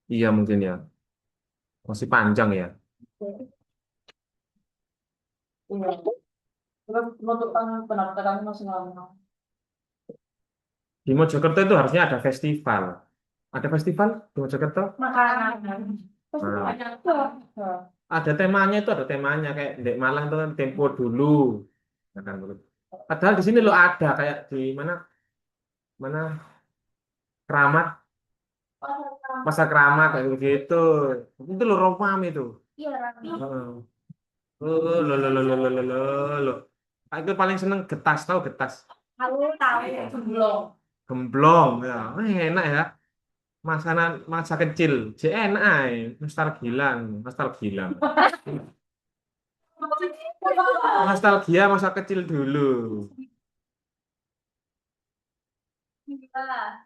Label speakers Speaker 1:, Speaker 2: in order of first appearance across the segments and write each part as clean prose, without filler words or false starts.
Speaker 1: Iya mungkin ya. Masih panjang ya.
Speaker 2: Iya. Terus penutupan pendaftaran masih lama.
Speaker 1: Di Mojokerto itu harusnya ada festival. Ada festival di Mojokerto?
Speaker 2: Makanan. Pasti
Speaker 1: Nah,
Speaker 2: banyak tuh.
Speaker 1: ada temanya itu ada temanya kayak di Malang itu kan Tempo dulu. Nah, kan, begitu. Padahal di sini lo ada kayak di mana mana Keramat, Pasar Keramat kayak begitu. Itu lo Romam itu.
Speaker 2: Iya, Rami.
Speaker 1: Heeh. Lo lo lo lo lo lo lo lo. Aku paling seneng getas tahu getas.
Speaker 2: Aku tahu belum.
Speaker 1: Gemblong ya. Enak ya. Makanan masa kecil. enak ay. Nostalgia. Nostalgia masa kecil dulu.
Speaker 2: Iya,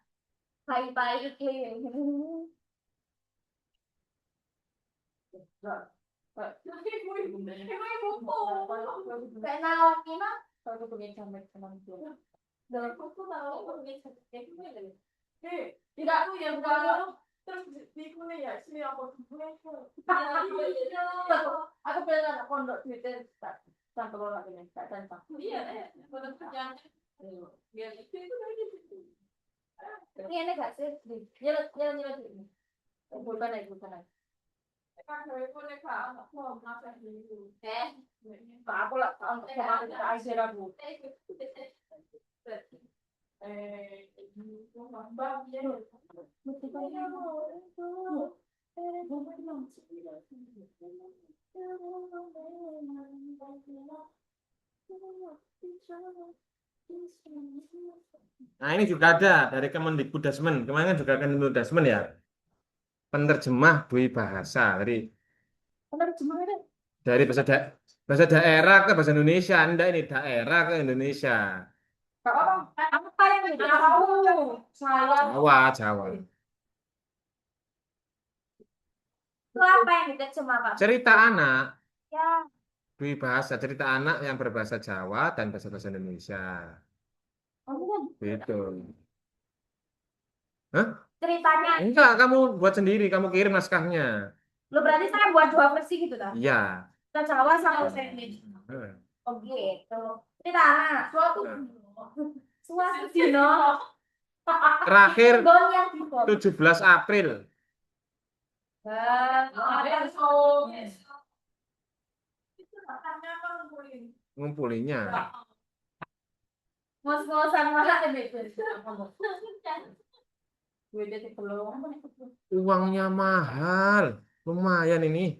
Speaker 2: pahit-pahit. Kayak naon ini mah? Kalau pengen sampai teman dia. Dalam kuku tahu pengen sampai tidak tuh yang kalau terus di kuliah ya sini aku kuliah aku pengen pondok Twitter tak kalau lagi nih tak tentang iya pondok kerjaan biar itu dari ini enak gak sih jalan jalan jalan ini bukan lagi kan saya boleh kak aku masak dulu aku lah untuk kemarin aja aku bang ya
Speaker 1: Nah, ini juga ada dari Kemendikbudasmen. Kemarin kan juga Kemendikbudasmen ya. Penerjemah Dwi Bahasa. Dari bahasa daerah ke bahasa Indonesia. Anda ini daerah ke Indonesia.
Speaker 2: apa yang tidak tahu saya
Speaker 1: Jawa, Jawa.
Speaker 2: itu apa yang tidak cuma pak
Speaker 1: Cerita anak
Speaker 2: ya
Speaker 1: Dwi Bahasa. Cerita anak yang berbahasa Jawa dan bahasa Indonesia. Gitu. Hah?
Speaker 2: ceritanya
Speaker 1: Enggak, kamu buat sendiri. Kamu kirim naskahnya.
Speaker 2: lo berarti saya buat dua versi gitu kan
Speaker 1: Iya.
Speaker 2: kita Jawa sama bahasa Indonesia
Speaker 1: Hmm.
Speaker 2: oh gitu cerita anak suatu dino
Speaker 1: Terakhir
Speaker 2: Gon yang di
Speaker 1: 17 April. Ngumpulinnya.
Speaker 2: ngos-ngosan mana itu gue jadi belum
Speaker 1: Uangnya mahal. Lumayan ini.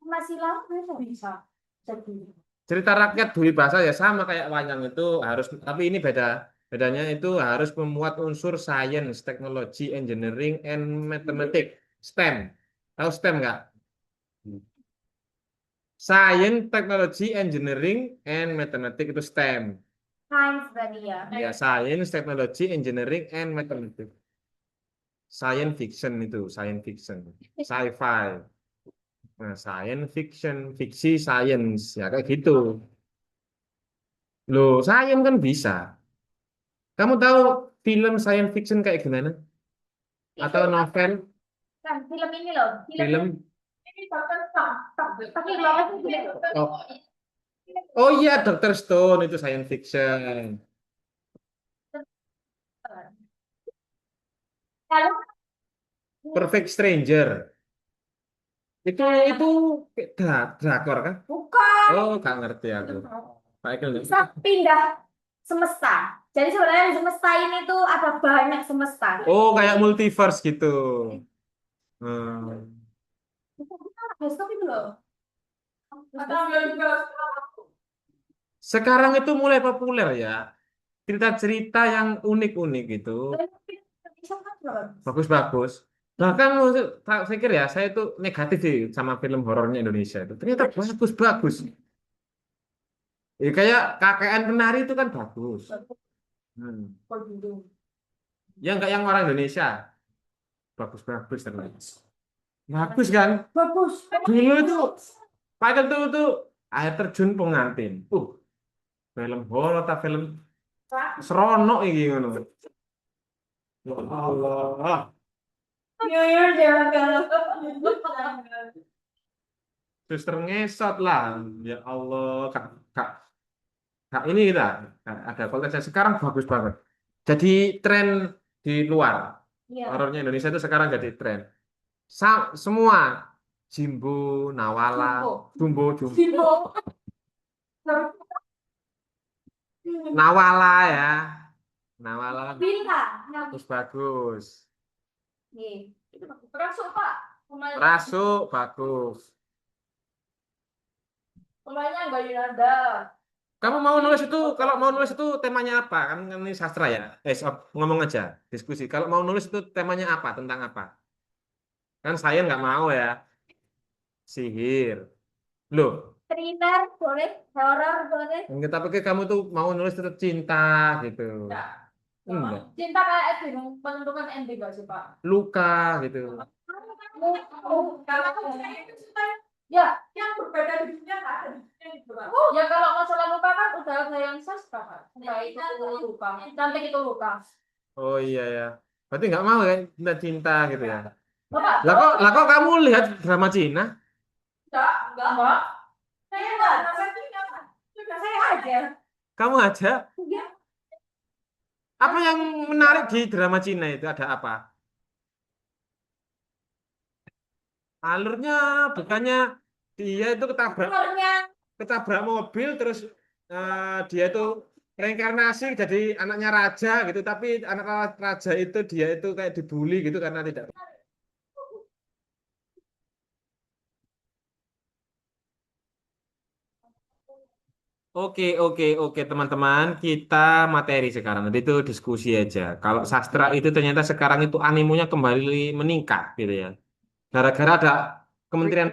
Speaker 2: masih lama bisa jadi
Speaker 1: Cerita rakyat Dwi Bahasa ya sama kayak wayang itu harus, tapi ini beda. Bedanya itu harus memuat unsur science, teknologi, engineering, and mathematics. STEM. Tahu STEM nggak? Science, Technology, Engineering, and Mathematics itu STEM.
Speaker 2: Science berarti ya
Speaker 1: Ya, Science, Technology, Engineering, and Mathematics. Science fiction itu, science fiction. Sci-fi. Nah, science fiction, fiksi science. Ya, kayak gitu. Loh, science kan bisa. Kamu tahu film science fiction kayak gimana?
Speaker 2: itu
Speaker 1: Atau novel,
Speaker 2: kan film ini loh film
Speaker 1: film?
Speaker 2: ini tapi banget sih
Speaker 1: Oh, oh iya, Dr. Stone itu science fiction.
Speaker 2: lalu
Speaker 1: Perfect Stranger. Itu drakor kan?
Speaker 2: bukan
Speaker 1: Oh, gak ngerti aku. Pak Ekel nggak?
Speaker 2: bisa pindah semesta jadi sebenarnya di semesta ini tuh ada banyak semesta
Speaker 1: Oh, kayak multiverse gitu. Hmm.
Speaker 2: bioskop itu loh
Speaker 1: Sekarang itu mulai populer ya. Cerita-cerita yang unik-unik gitu. Bagus-bagus. Bahkan saya pikir ya, saya itu negatif sih sama film horornya Indonesia itu. Ternyata bagus-bagus. Ya, kayak KKN Penari itu kan bagus. Hmm. Ya enggak yang orang Indonesia. Bagus-bagus ternyata. Bagus kan?
Speaker 2: bagus
Speaker 1: Dulu itu Pak Ekel tuh air terjun pengantin. Film horor atau film seronok iki ngono. Ya Allah.
Speaker 2: Nyuyur jangan.
Speaker 1: Suster ngesot lah. Ya Allah, Kak, Kak, Kak ini kita ada konten sekarang bagus banget. Jadi tren di luar
Speaker 2: Iya.
Speaker 1: horornya Indonesia itu sekarang jadi tren. Semua Jimbo, Nawala,
Speaker 2: Jumbo.
Speaker 1: Jumbo,
Speaker 2: Jumbo.
Speaker 1: Nawala ya. Nawala kan
Speaker 2: Bila.
Speaker 1: bagus bagus.
Speaker 2: Nih. Itu masuk Pak. Rumahnya.
Speaker 1: Rasuk bagus.
Speaker 2: Rumahnya nggak ada.
Speaker 1: Kamu mau nulis itu, kalau mau nulis itu temanya apa? Kan ini sastra ya. Ngomong aja, diskusi. Kalau mau nulis itu temanya apa? Tentang apa? Kan saya nggak mau ya. Sihir. Loh,
Speaker 2: Thriller boleh, horor boleh.
Speaker 1: kita pikir kamu tuh mau nulis itu cinta gitu.
Speaker 2: Enggak.
Speaker 1: Enggak.
Speaker 2: Cinta kayak ending, penentukan ending gak sih Pak?
Speaker 1: Luka gitu.
Speaker 2: Ya, yang berbeda di dunia nggak ada di dunia itu, Pak. Ya kalau masalah luka kan udah ada yang sastra Pak. Baik itu luka, cantik itu luka.
Speaker 1: Oh iya ya. Berarti nggak mau kan cinta cinta gitu ya.
Speaker 2: Bapak,
Speaker 1: Lah kok kamu lihat drama Cina?
Speaker 2: enggak. Saya enggak, sudah saya aja.
Speaker 1: Kamu aja.
Speaker 2: Ya.
Speaker 1: Apa yang menarik di drama Cina itu? Ada apa? Alurnya bukannya dia itu
Speaker 2: Umurnya
Speaker 1: ketabrak mobil terus dia itu reinkarnasi jadi anaknya raja gitu tapi anak raja itu dia itu kayak dibully gitu karena tidak. Oke teman-teman kita materi sekarang nanti itu diskusi aja kalau sastra itu ternyata sekarang itu animonya kembali meningkat gitu ya gara-gara ada Kementerian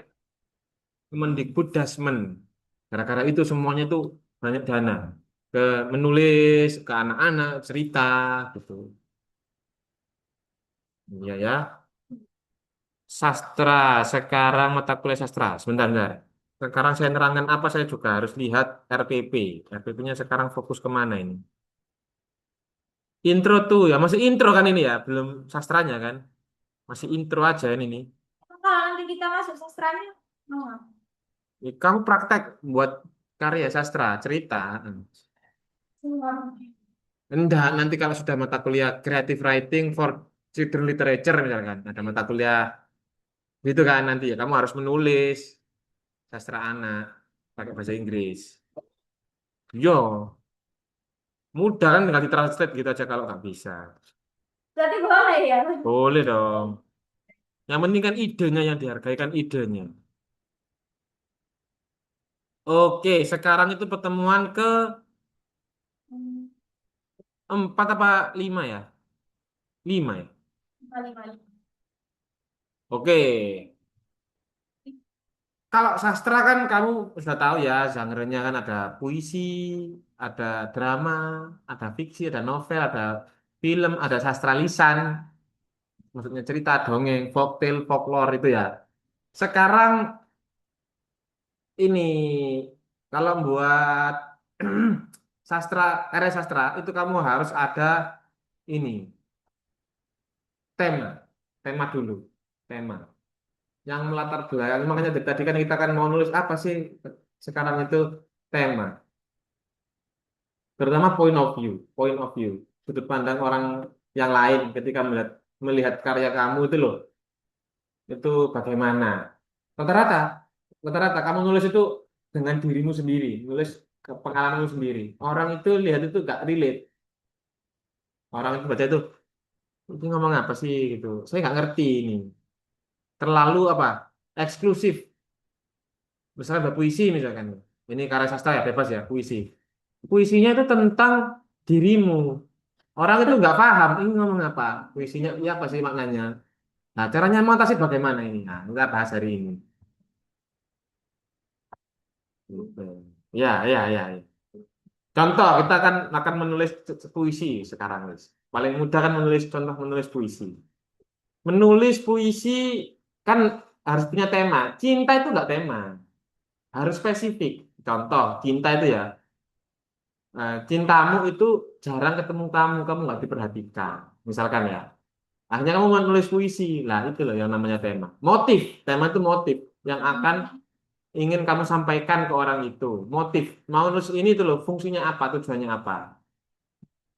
Speaker 1: Kemendikbud Dasmen gara-gara itu semuanya itu banyak dana ke menulis ke anak-anak cerita gitu. Iya ya. Sastra, sekarang mata kuliah sastra. Sebentar. Sekarang saya nerangkan apa saya juga harus lihat RPP. RPP-nya sekarang fokus kemana ini? Intro tuh ya, masih intro kan ini ya, belum sastranya kan? Masih intro aja ini nih.
Speaker 2: kalau nanti kita masuk sastranya,
Speaker 1: Kamu praktek buat karya sastra, cerita. Enggak, nanti kalau sudah mata kuliah Creative Writing for Children Literature misalkan, ada mata kuliah gitu kan nanti ya, kamu harus menulis sastra anak pakai bahasa Inggris. Yo, mudah kan tinggal ditranslate gitu aja kalau nggak bisa.
Speaker 2: berarti boleh ya.
Speaker 1: Boleh dong. Yang penting kan idenya yang dihargai kan idenya. Oke, sekarang itu pertemuan ke 4 apa 5 ya? 5 ya.
Speaker 2: Kali-kali.
Speaker 1: Oke. Kalau sastra kan kamu sudah tahu ya, genre-nya kan ada puisi, ada drama, ada fiksi, ada novel, ada film, ada sastra lisan, maksudnya cerita, dongeng, folktale, folklore itu ya. Sekarang ini kalau buat sastra, karya sastra itu kamu harus ada ini tema, tema dulu, tema yang melatar belakang. Makanya dari tadi kan kita kan mau nulis apa sih sekarang itu tema, terutama point of view, sudut pandang orang yang lain ketika melihat melihat karya kamu itu loh, itu bagaimana? Rata-rata, rata-rata kamu nulis itu dengan dirimu sendiri, nulis ke pengalamanmu sendiri. Orang itu lihat itu gak relate. Orang itu baca itu, ini ngomong apa sih gitu. Saya nggak ngerti ini. Terlalu apa? Eksklusif. Misalnya ada puisi misalkan. Ini karya sastra ya bebas ya puisi. Puisinya itu tentang dirimu. Orang itu nggak paham ini ngomong apa. Puisinya ini apa sih maknanya. Nah caranya mengatasi bagaimana ini. Nah kita bahas hari ini. Gitu. Ya. Contoh, kita kan akan menulis puisi sekarang, Wis. Paling mudah kan menulis contoh menulis puisi. Menulis puisi kan harus punya tema. Cinta itu enggak tema, harus spesifik. Contoh, cinta itu ya, cintamu itu jarang ketemu kamu nggak diperhatikan. Misalkan ya, akhirnya kamu menulis puisi. Lah itu loh yang namanya tema. Motif, tema itu motif yang akan ingin kamu sampaikan ke orang itu. Motif, mau nulis ini tuh loh, fungsinya apa, tujuannya apa.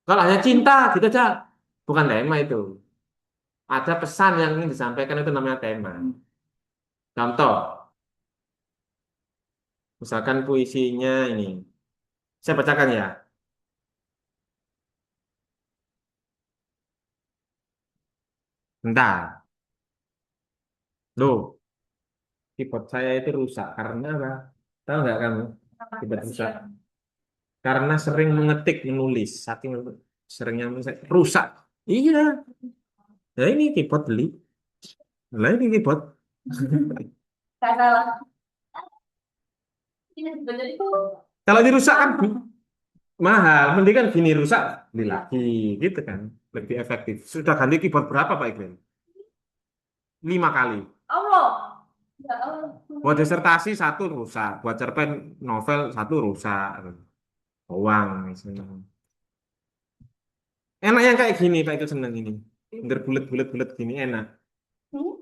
Speaker 1: Kalau hanya cinta, gitu aja. Bukan tema itu. Ada pesan yang ingin disampaikan itu namanya tema. Contoh, misalkan puisinya ini. Saya bacakan ya. Bentar. Loh, keyboard saya itu rusak. Karena apa? Tahu nggak kamu? Keyboard rusak. Karena sering mengetik, menulis. Saking seringnya menulis, rusak. Iya. Ya ini keyboard beli. Lah ini keyboard.
Speaker 2: Nggak salah. Ini sebenarnya itu
Speaker 1: Kalau dirusak kan mahal. Mending kan gini rusak, beli lagi. Gitu kan. Lebih efektif. Sudah ganti keyboard berapa Pak Iqbal? 5 kali.
Speaker 2: Allah. Ya Allah.
Speaker 1: Buat disertasi satu rusak. Buat cerpen novel satu rusak. Uang misalnya. Enak yang kayak gini, Pak itu seneng ini. Biar bulat-bulat gini enak.
Speaker 2: Hmm?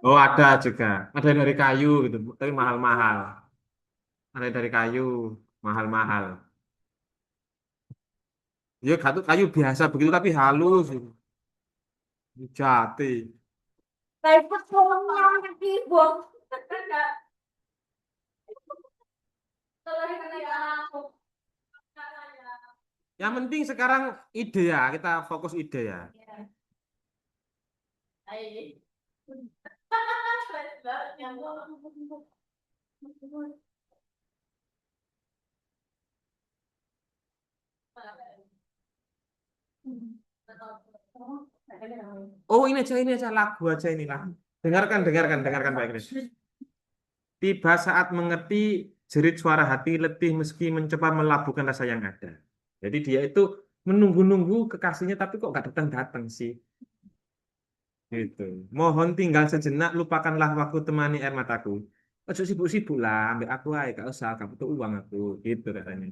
Speaker 1: Oh ada juga. Ada yang dari kayu gitu, tapi mahal-mahal. Ada yang dari kayu, mahal-mahal. Ya kayu biasa begitu tapi halus. Jati.
Speaker 2: Ribet ngomongnya nanti buang.
Speaker 1: Yang penting sekarang ide ya, kita fokus ide ya. Oh ini aja lagu aja inilah. Dengarkan Pak Igris. Tiba saat mengerti jerit suara hati letih meski mencoba melabuhkan rasa yang ada. Jadi dia itu menunggu-nunggu kekasihnya tapi kok gak datang-datang sih. Gitu. Mohon tinggal sejenak, lupakanlah waktu temani air mataku. Ojo sibuk-sibuk lah, ambil aku aja, gak usah, gak butuh uang aku. Gitu katanya.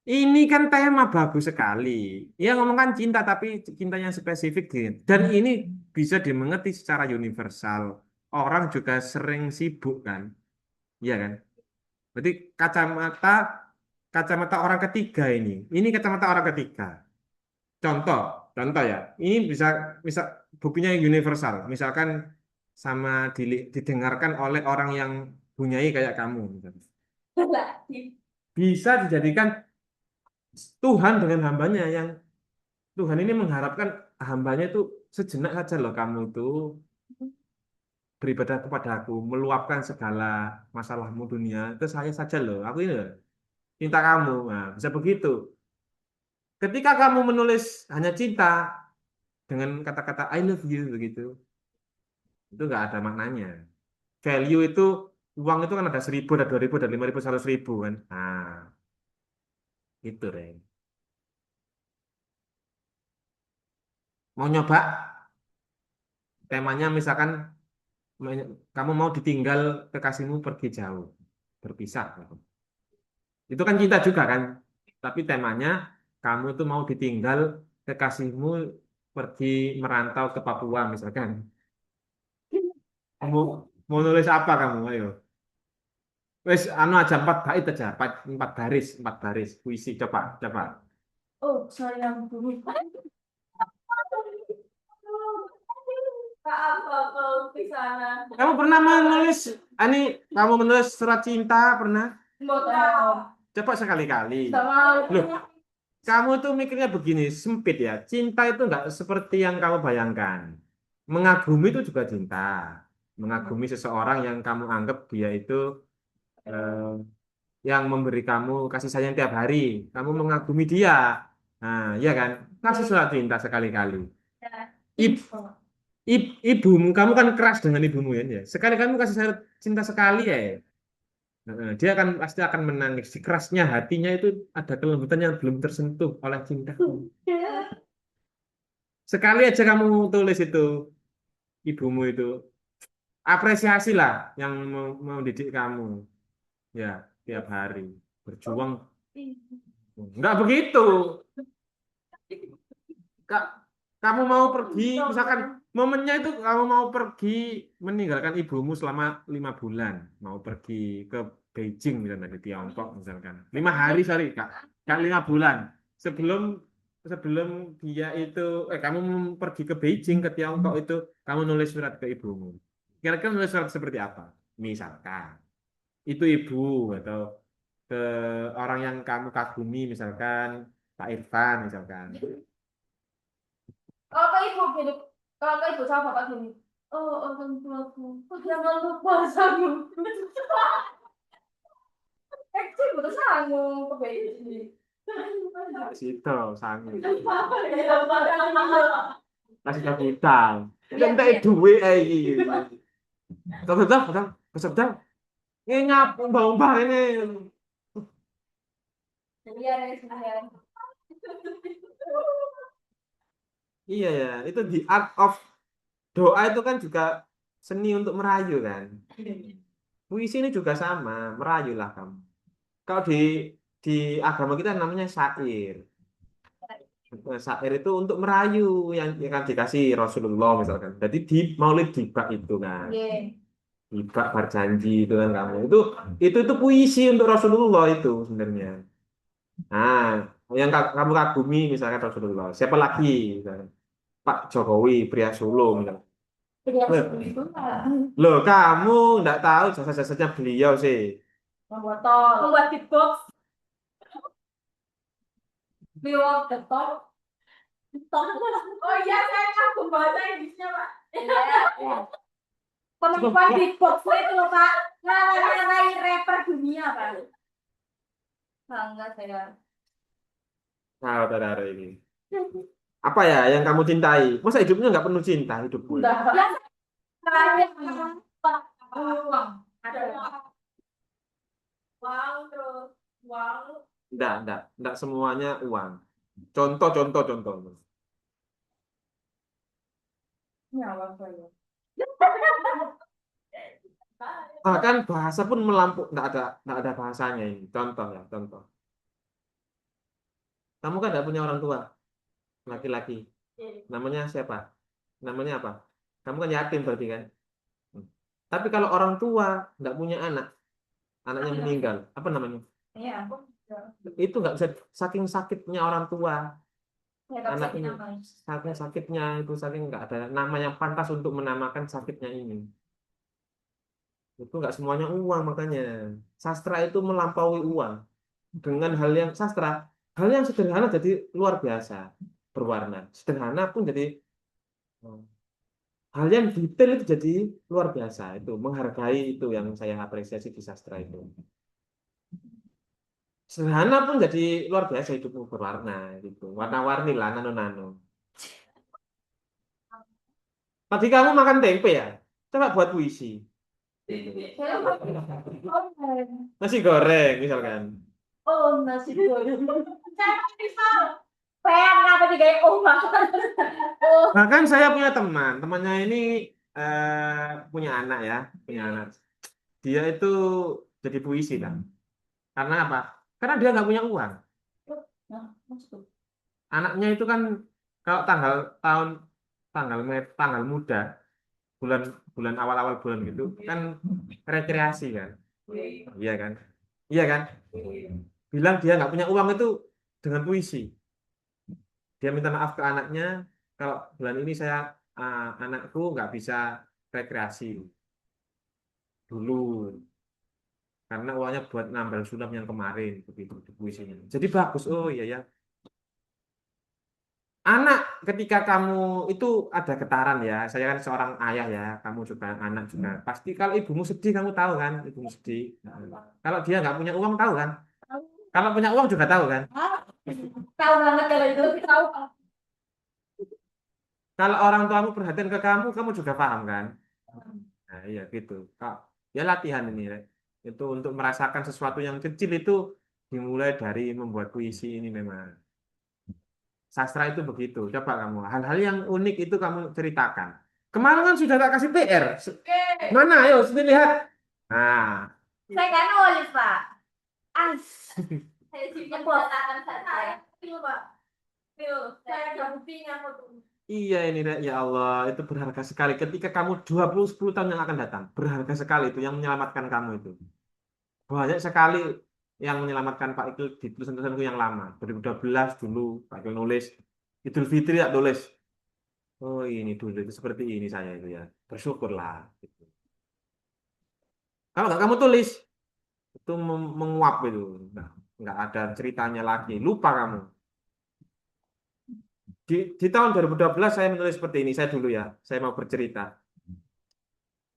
Speaker 1: Ini kan tema bagus sekali. Ya ngomongkan cinta, tapi cinta yang spesifik. Gitu. Dan ini bisa dimengerti secara universal. Orang juga sering sibuk kan. Iya kan? Berarti kacamata kacamata orang ketiga ini. Ini kacamata orang ketiga. Contoh, contoh ya. Ini bisa bukunya universal. Misalkan sama didengarkan oleh orang yang punyai kayak kamu. Misalnya. Bisa dijadikan Tuhan dengan hambanya yang Tuhan ini mengharapkan hambanya itu sejenak saja loh kamu itu beribadah kepada aku, meluapkan segala masalahmu dunia itu saya saja loh. Aku ini loh, cinta kamu. Nah, bisa begitu. Ketika kamu menulis hanya cinta dengan kata-kata I love you begitu, itu nggak ada maknanya. Value itu uang itu kan ada 1.000, ada 2.000, ada 5.000, 100.000 kan. Nah, itu Ren. Mau nyoba temanya misalkan kamu mau ditinggal kekasihmu pergi jauh, berpisah. Itu kan cinta juga kan. Tapi temanya kamu itu mau ditinggal kekasihmu pergi merantau ke Papua misalkan. Mau mau nulis apa kamu? Ayo. Wes anu aja 4 bait aja, empat baris puisi coba coba.
Speaker 2: Oh, sayang bumi. Apa kau di sana?
Speaker 1: Kamu pernah menulis ani kamu menulis surat cinta pernah?
Speaker 2: Mau tahu?
Speaker 1: Coba sekali-kali.
Speaker 2: Tidak mau.
Speaker 1: Loh, kamu tuh mikirnya begini, sempit ya. Cinta itu enggak seperti yang kamu bayangkan. Mengagumi itu juga cinta. Mengagumi seseorang yang kamu anggap dia itu eh, yang memberi kamu kasih sayang tiap hari. Kamu mengagumi dia. Nah, iya kan? Kasih surat cinta sekali-kali. Ib- ibumu, kamu kan keras dengan ibumu ya. Ya. Sekali kamu kasih surat cinta sekali ya. Nah, dia akan pasti akan menangis. Si kerasnya hatinya itu ada kelembutan yang belum tersentuh oleh cinta. Sekali aja kamu tulis itu ibumu itu apresiasi lah yang mau didik kamu ya tiap hari. Berjuang. Enggak begitu. Kak, kamu mau pergi, misalkan momennya itu kamu mau pergi meninggalkan ibumu selama 5 bulan, mau pergi ke Beijing misalnya di Tiongkok misalkan, 5 hari sorry kak, kak 5 bulan sebelum sebelum dia itu kamu pergi ke Beijing ke Tiongkok itu kamu nulis surat ke ibumu. Kira-kira nulis surat seperti apa? Misalkan itu ibu atau ke orang yang kamu kagumi misalkan Pak Irfan misalkan.
Speaker 2: Kalau ke ibu gini, kalau ke ibu sama bapak gini, oh orang tuaku, jangan lupa sama sih udah sanggup ke Beijing.
Speaker 1: Situ sangu. Kasih cabutan.
Speaker 2: Iya,
Speaker 1: Entek
Speaker 2: iya.
Speaker 1: duwe ae iki. Betul betul betul. Betul. Ini ngap mbah-mbah ini.
Speaker 2: Iya, iya.
Speaker 1: Iya ya, itu di art of doa itu kan juga seni untuk merayu kan. Puisi ini juga sama, merayulah kamu. Kalau di agama kita namanya syair. Syair itu untuk merayu yang kan dikasih Rasulullah misalkan. Jadi di Maulid Tiba itu kan.
Speaker 2: Iya.
Speaker 1: Tiba berjanji itu kan kamu. Itu puisi untuk Rasulullah itu sebenarnya. Nah, yang kamu kagumi misalkan Rasulullah. Siapa lagi? Misalkan Pak Jokowi, pria Solo misalkan.
Speaker 2: Iya,
Speaker 1: Loh,
Speaker 2: itu lah.
Speaker 1: loh, kamu nggak tahu jasa-jasanya beliau sih.
Speaker 2: Membuat tol. Membuat beatbox. Build the top. Top. Oh iya, saya kagum bahasa Inggrisnya, Pak. Iya. Perempuan beatbox itu loh, Pak. Ngalahkan rapper dunia, Pak. Bangga saya.
Speaker 1: Nah, saudara ini. Apa ya yang kamu cintai? Masa hidupnya nggak penuh cinta hidupmu?
Speaker 2: Enggak. Ya, uang. Ada uang terus uang.
Speaker 1: Enggak semuanya uang. Contoh.
Speaker 2: Nyawa saya.
Speaker 1: Bahkan bahasa pun melampau, enggak ada bahasanya ini. Contoh ya, contoh. Kamu kan enggak punya orang tua, laki-laki. Namanya siapa? Namanya apa? Kamu kan yatim berarti kan? Hmm. Tapi kalau orang tua enggak punya anak, anaknya meninggal, apa namanya?
Speaker 2: Iya, aku.
Speaker 1: Itu nggak bisa saking sakitnya orang tua,
Speaker 2: Ya, tak bisa
Speaker 1: anaknya
Speaker 2: dinamain.
Speaker 1: saking sakitnya itu saking nggak ada nama yang pantas untuk menamakan sakitnya ini. Itu nggak semuanya uang makanya. Sastra itu melampaui uang dengan hal yang sederhana jadi luar biasa berwarna. Sederhana pun jadi oh, hal yang detail itu jadi luar biasa. Itu menghargai itu yang saya apresiasi di sastra itu. Sederhana pun jadi luar biasa hidupmu berwarna gitu. Warna-warni lah nano-nano. Tadi kamu makan tempe ya? Coba buat puisi. Nasi goreng misalkan.
Speaker 2: Oh, nasi goreng. Saya pisau. Pengen apa nih kayak oh makan. Oh.
Speaker 1: Bahkan saya punya temannya ini punya anak ya, punya anak. Dia itu jadi puisi kan. Karena apa? Karena dia nggak punya uang.
Speaker 2: Nah, maksud.
Speaker 1: Anaknya itu kan kalau tahun tanggal muda, bulan bulan awal-awal bulan gitu kan rekreasi kan. Iya kan? Iya kan? Bilang dia nggak punya uang itu dengan puisi. Dia minta maaf ke anaknya kalau bulan ini anakku nggak bisa rekreasi dulu karena uangnya buat nambal sulam yang kemarin begitu di puisinya. Jadi bagus. Oh iya ya. Anak ketika kamu itu ada getaran ya. Saya kan seorang ayah ya. Kamu juga anak juga. Pasti kalau ibumu sedih kamu tahu kan. Ibumu sedih. Kalau dia nggak punya uang tahu kan. Kalau punya uang juga tahu kan.
Speaker 2: Tahu banget kalau itu tahu.
Speaker 1: Kalau orang tuamu perhatian ke kamu juga paham kan. Nah, iya gitu. Kak, ya latihan ini ya. Itu untuk merasakan sesuatu yang kecil itu dimulai dari membuat puisi ini memang. Sastra itu begitu. Coba kamu hal-hal yang unik itu kamu ceritakan. Kemarin kan sudah tak kasih PR.
Speaker 2: Oke.
Speaker 1: Mana? Ayo, sini lihat. Nah,
Speaker 2: Saya kan nulis, Pak. As. Saya sini buatan saya. Itu Pak. Itu saya ada buktinya foto.
Speaker 1: Iya ini Rek. Ya Allah, itu berharga sekali. Ketika kamu 10 tahun yang akan datang, berharga sekali itu yang menyelamatkan kamu itu. Banyak sekali yang menyelamatkan Pak Ikil di tulisan-tulisanku yang lama. 2012 dulu Pak Ikil nulis. Idul Fitri tak tulis. Oh ini dulu itu seperti ini saya itu ya. Bersyukurlah. Gitu. Kalau nggak kamu tulis, itu menguap itu. Nah, nggak ada ceritanya lagi. Lupa kamu. Di tahun 2012 saya menulis seperti ini. Saya dulu ya. Saya mau bercerita.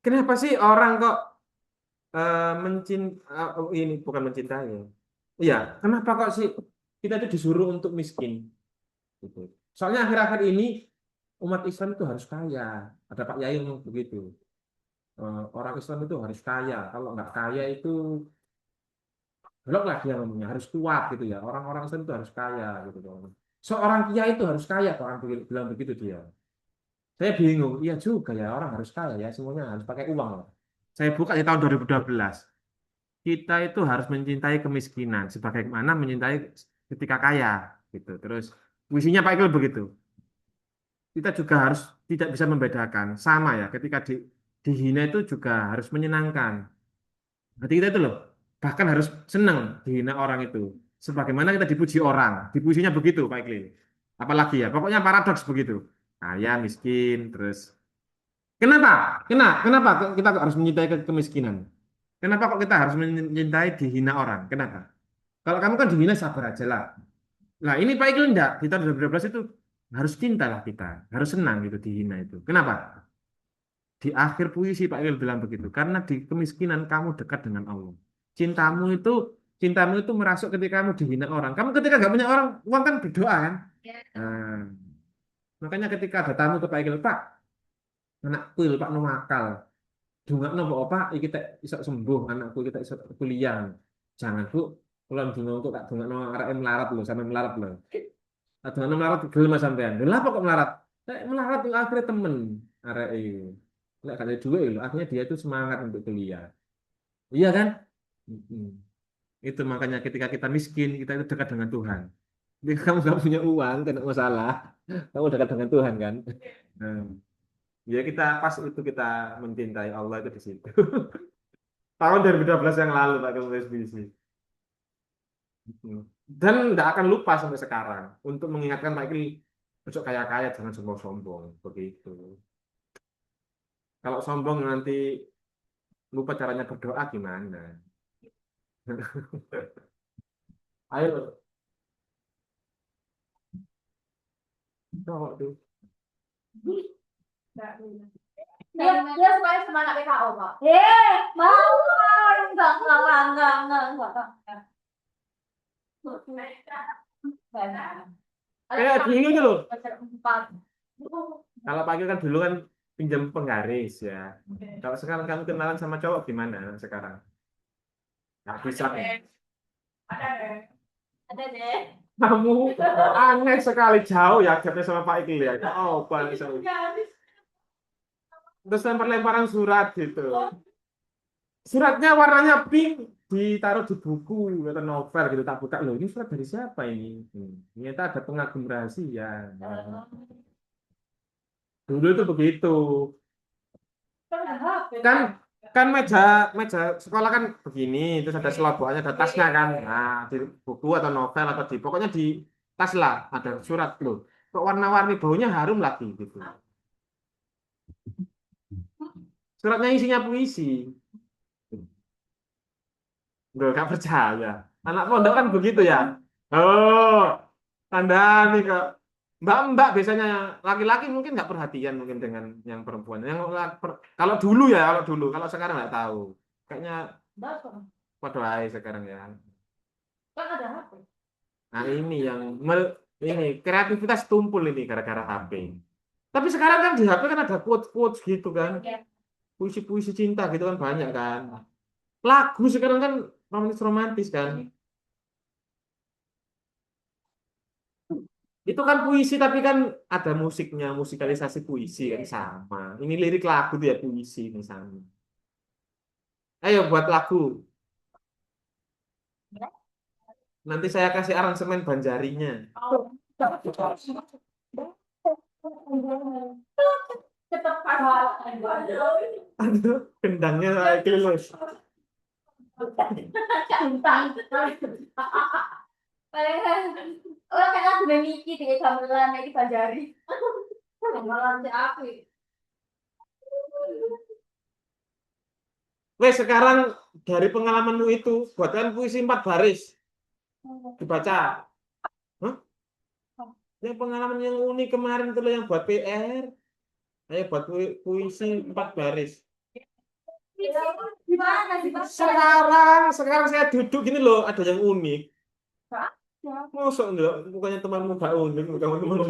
Speaker 1: Kenapa sih orang kok ini bukan mencintai ya. Iya, kenapa kok sih kita itu disuruh untuk miskin gitu. Soalnya akhir-akhir ini umat Islam itu harus kaya. Ada Pak Yai yang begitu. Orang Islam itu harus kaya. Kalau nggak kaya itu belok lah dia ngomongnya harus kuat gitu ya. Orang-orang Islam itu harus kaya gitu. Seorang kiai itu harus kaya, orang bilang begitu dia. Saya bingung, iya juga ya orang harus kaya ya, semuanya harus pakai uang. Saya buka di tahun 2012. Kita itu harus mencintai kemiskinan sebagaimana mencintai ketika kaya gitu. Terus puisinya Pak Iqbal begitu. Kita juga harus tidak bisa membedakan sama ya ketika dihina itu juga harus menyenangkan. Hati kita itu loh bahkan harus senang dihina orang itu. Sebagaimana kita dipuji orang, dipujinya begitu Pak Iqbal. Apalagi ya, pokoknya paradoks begitu. Kaya, miskin, terus kenapa? Kenapa kita harus mencintai kemiskinan? Kenapa kok kita harus mencintai dihina orang? Kenapa? Kalau kamu kan dihina sabar aja lah. Nah ini Pak Ikil enggak. Di tahun 2012 itu harus cinta lah kita. Harus senang gitu dihina itu. Kenapa? Di akhir puisi Pak Ikil bilang begitu. Karena di kemiskinan kamu dekat dengan Allah. Cintamu itu cintamu itu merasuk ketika kamu dihina orang. Kamu ketika nggak punya orang, uang kan berdoa kan? Nah, makanya ketika ada tamu ke Pak Ikil, Pak, anakku Pak no nakal. Dungakno kok Pak iki tak iso sembuh anakku kita iso kuliah. Jangan Bu, kula ndonga kok tak dungakno areke melarat lho, sampe melarat lho. Tak dungakno melarat gelem sampean. Lha apa kok melarat? Melarat itu akhirnya temen areke. Nek gak ada duit lho, akhirnya dia itu semangat untuk kuliah. Iya kan? Mm-mm. Itu makanya ketika kita miskin, kita itu dekat dengan Tuhan. Ketika kamu gak punya uang, tidak masalah. Kamu dekat dengan Tuhan kan? Nah, ya kita pas itu kita mencintai Allah itu di situ. Tahun 2012 yang lalu Pak Ketua SBC. Dan tidak akan lupa sampai sekarang untuk mengingatkan Pak Ikil besok kaya-kaya jangan sombong-sombong begitu. Kalau sombong nanti lupa caranya berdoa gimana? Ayo, cowok tuh.
Speaker 2: Dia supaya semangat PKO, Pak. Mau enggak.
Speaker 1: Kayak gini tuh loh.
Speaker 2: Empat.
Speaker 1: Kalau Pak Ikil kan dulu kan pinjam penggaris ya. Kalau sekarang kamu kenalan sama cowok gimana sekarang? Nggak bisa kan?
Speaker 2: Ada deh.
Speaker 1: Kamu aneh sekali jauh ya gapnya sama Pak Ikil ya. Oh, Pak. Terus lempar-lemparan surat gitu. Suratnya warnanya pink, ditaruh di buku atau novel gitu. Tak buka loh. Ini surat dari siapa ini? Ternyata ada pengagum rahasia. Dulu itu begitu. Kan kan meja meja sekolah kan begini, terus ada selobokannya, ada tasnya kan. Nah, di buku atau novel atau di pokoknya di tas lah ada surat loh. Kok warna-warni baunya harum lagi gitu. Suratnya isinya puisi. Gue gak percaya. Anak pondok kan begitu ya. Oh, tanda nih kok. Mbak-mbak biasanya laki-laki mungkin nggak perhatian mungkin dengan yang perempuan. Kalau dulu ya, kalau sekarang nggak tahu. Kayaknya pada aja sekarang ya.
Speaker 2: Kan ada HP.
Speaker 1: Nah ini yang ini kreativitas tumpul ini gara-gara HP. Tapi sekarang kan di HP kan ada quotes-quotes gitu kan. Puisi-puisi cinta gitu kan banyak kan. Lagu sekarang kan romantis-romantis kan. Itu kan puisi tapi kan ada musiknya, musikalisasi puisi kan sama. Ini lirik lagu dia puisi ini sama. Ayo buat lagu. Nanti saya kasih aransemen Banjarinya.
Speaker 2: Cepet padahal.
Speaker 1: Aduh, kendangnya saya kelulus.
Speaker 2: Gampang. Orang kan lagu Miki di gamelan iki Banjari. Gamelan si aku.
Speaker 1: Wes sekarang dari pengalamanmu itu, buatkan puisi 4 baris. Dibaca. Hah? Yang pengalaman yang unik kemarin itu loh yang buat PR. Ayo buat puisi 4 baris.
Speaker 2: Gimana sih, Pak?
Speaker 1: Sekarang saya duduk gini loh, ada yang unik.
Speaker 2: Pak?
Speaker 1: Masuk enggak? Bukannya temanmu gak unik, kamu temanmu.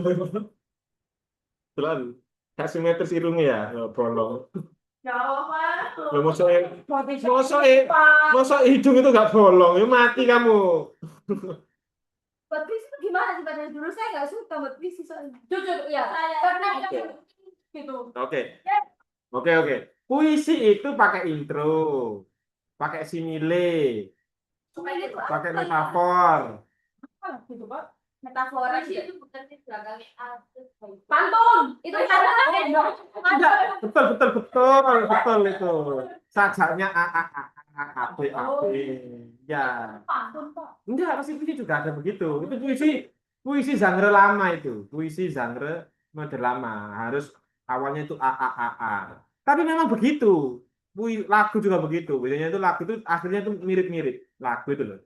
Speaker 1: Jalan. Gak simetris irungnya ya, ya bolong.
Speaker 2: Jawab, Pak.
Speaker 1: Lo mosok hidung itu gak bolong, ya mati kamu.
Speaker 2: Buat puisi itu gimana sih? Pada dulu saya nggak suka buat puisi soalnya. Jujur, ya. Karena
Speaker 1: Oke.
Speaker 2: gitu.
Speaker 1: Oke, oke. Puisi itu pakai intro, pakai simile,
Speaker 2: Supaya itu
Speaker 1: pakai
Speaker 2: apa?
Speaker 1: metafor.
Speaker 2: Gitu, Pak. Metafora sih itu bukan di belakangnya artis. Pantun. Itu ada. Ada.
Speaker 1: Betul itu. Sajaknya A A A A A B A B. Ya,
Speaker 2: Pantun, Pak.
Speaker 1: enggak, pasti puisi juga ada begitu. Itu puisi puisi genre lama itu, puisi genre mode lama. Harus awalnya itu A A A A. Tapi memang begitu. Lagu juga begitu. Biasanya itu lagu itu akhirnya itu mirip-mirip lagu itu loh.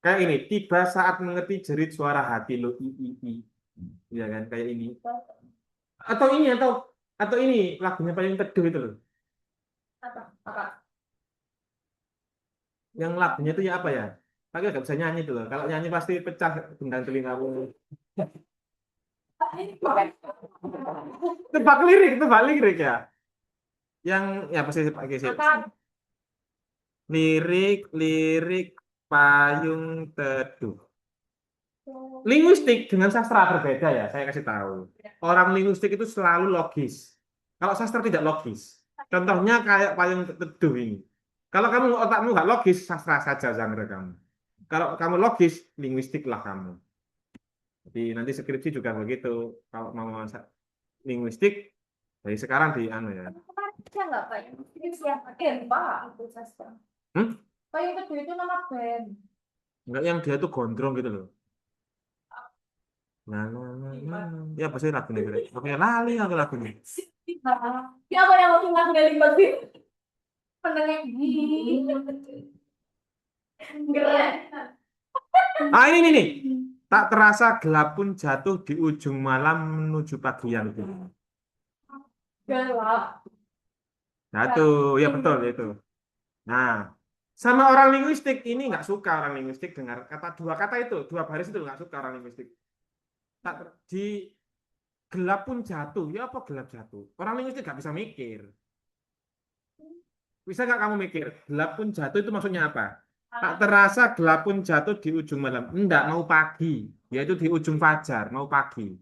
Speaker 1: Kayak ini, tiba saat mengerti jerit suara hati lo i. Iya kan, kayak ini. Atau ini lagunya paling teduh itu loh.
Speaker 2: Apa? Apa?
Speaker 1: Yang lagunya itu ya apa ya? Tapi nggak bisa nyanyi itu loh. Kalau nyanyi pasti pecah gendang telingamu. Tebak lirik ya. Yang ya pasti pakai sih.
Speaker 2: Apa?
Speaker 1: Lirik payung teduh. Linguistik dengan sastra berbeda ya, saya kasih tahu. Orang linguistik itu selalu logis. Kalau sastra tidak logis. Contohnya kayak payung teduh ini. Kalau kamu otakmu nggak logis, sastra saja genre kamu. Kalau kamu logis, linguistik lah kamu. Jadi nanti skripsi juga begitu. Kalau mau linguistik, dari sekarang di anu ya.
Speaker 2: Bisa nggak, Pak? Ini siapa? Pak. Itu sastra.
Speaker 1: Hmm?
Speaker 2: Pak, yang kedua itu nama band.
Speaker 1: Enggak yang dia tuh gondrong gitu loh. Nah. Ya pasti lagu nih. Oke, lali aku lagunya.
Speaker 2: Siapa yang mau lagu dari Mbak Bi? Pendengar gini. Keren.
Speaker 1: Ah ini nih. Tak terasa gelap pun jatuh di ujung malam menuju pagi yang dingin.
Speaker 2: Gelap.
Speaker 1: Jatuh, ya betul itu. Nah, sama orang linguistik ini nggak suka orang linguistik dengar dua kata itu, 2 baris itu nggak suka orang linguistik. Di gelap pun jatuh, ya apa gelap jatuh? Orang linguistik nggak bisa mikir. Bisa nggak kamu mikir? Gelap pun jatuh itu maksudnya apa? Tak terasa gelap pun jatuh di ujung malam. Enggak, mau pagi. Yaitu di ujung fajar, mau pagi.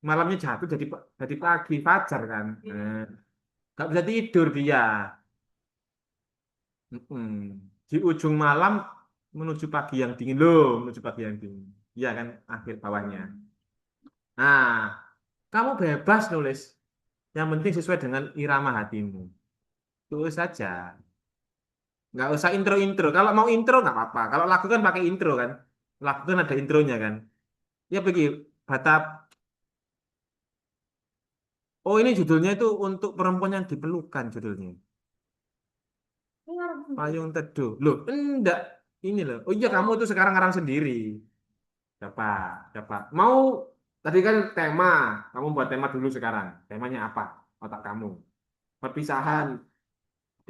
Speaker 1: Malamnya jatuh jadi pagi, fajar kan. Nah, nggak bisa tidur dia. Mm-mm. Di ujung malam menuju pagi yang dingin loh, menuju pagi yang dingin. Iya kan, akhir bawahnya. Nah, kamu bebas nulis. Yang penting sesuai dengan irama hatimu. Tulis saja. Nggak usah intro-intro. Kalau mau intro nggak apa-apa. Kalau lagu kan pakai intro kan. Lagu kan ada intronya kan. Ya pergi Batak. Oh ini judulnya itu untuk perempuan yang diperlukan judulnya. Payung Teduh. Loh, enggak. Ini loh. Oh iya kamu tuh sekarang ngarang sendiri. Siapa? Siapa? Mau tadi kan tema. Kamu buat tema dulu sekarang. Temanya apa? Otak kamu. Perpisahan.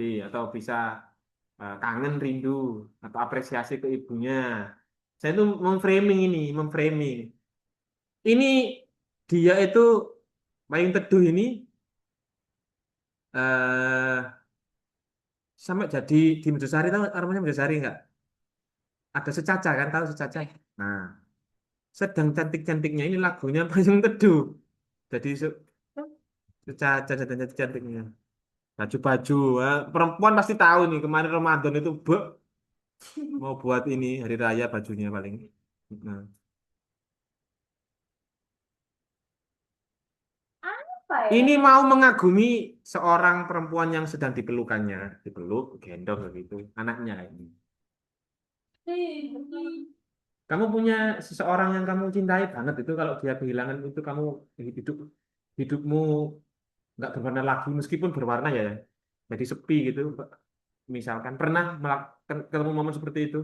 Speaker 1: Atau bisa kangen rindu atau apresiasi ke ibunya. Saya tuh memframing. Ini dia itu payung teduh ini eh sampai jadi di Mojosari tahu aromanya Mojosari nggak? Ada secaca kan tahu secaca? Nah, sedang cantik-cantiknya ini lagunya payung teduh. Jadi secaca dan cantik-cantiknya. Baju-baju, perempuan pasti tahu nih kemarin Ramadan itu Mau buat ini hari raya bajunya paling. Nah,
Speaker 2: Apa ya?
Speaker 1: ini mau mengagumi seorang perempuan yang sedang dipelukannya, dipeluk, gendong begitu, anaknya ini. Kamu punya seseorang yang kamu cintai banget itu kalau dia kehilangan itu kamu hidup hidupmu nggak berwarna lagi meskipun berwarna ya jadi sepi gitu. Misalkan pernah melakukan ketemu momen seperti itu.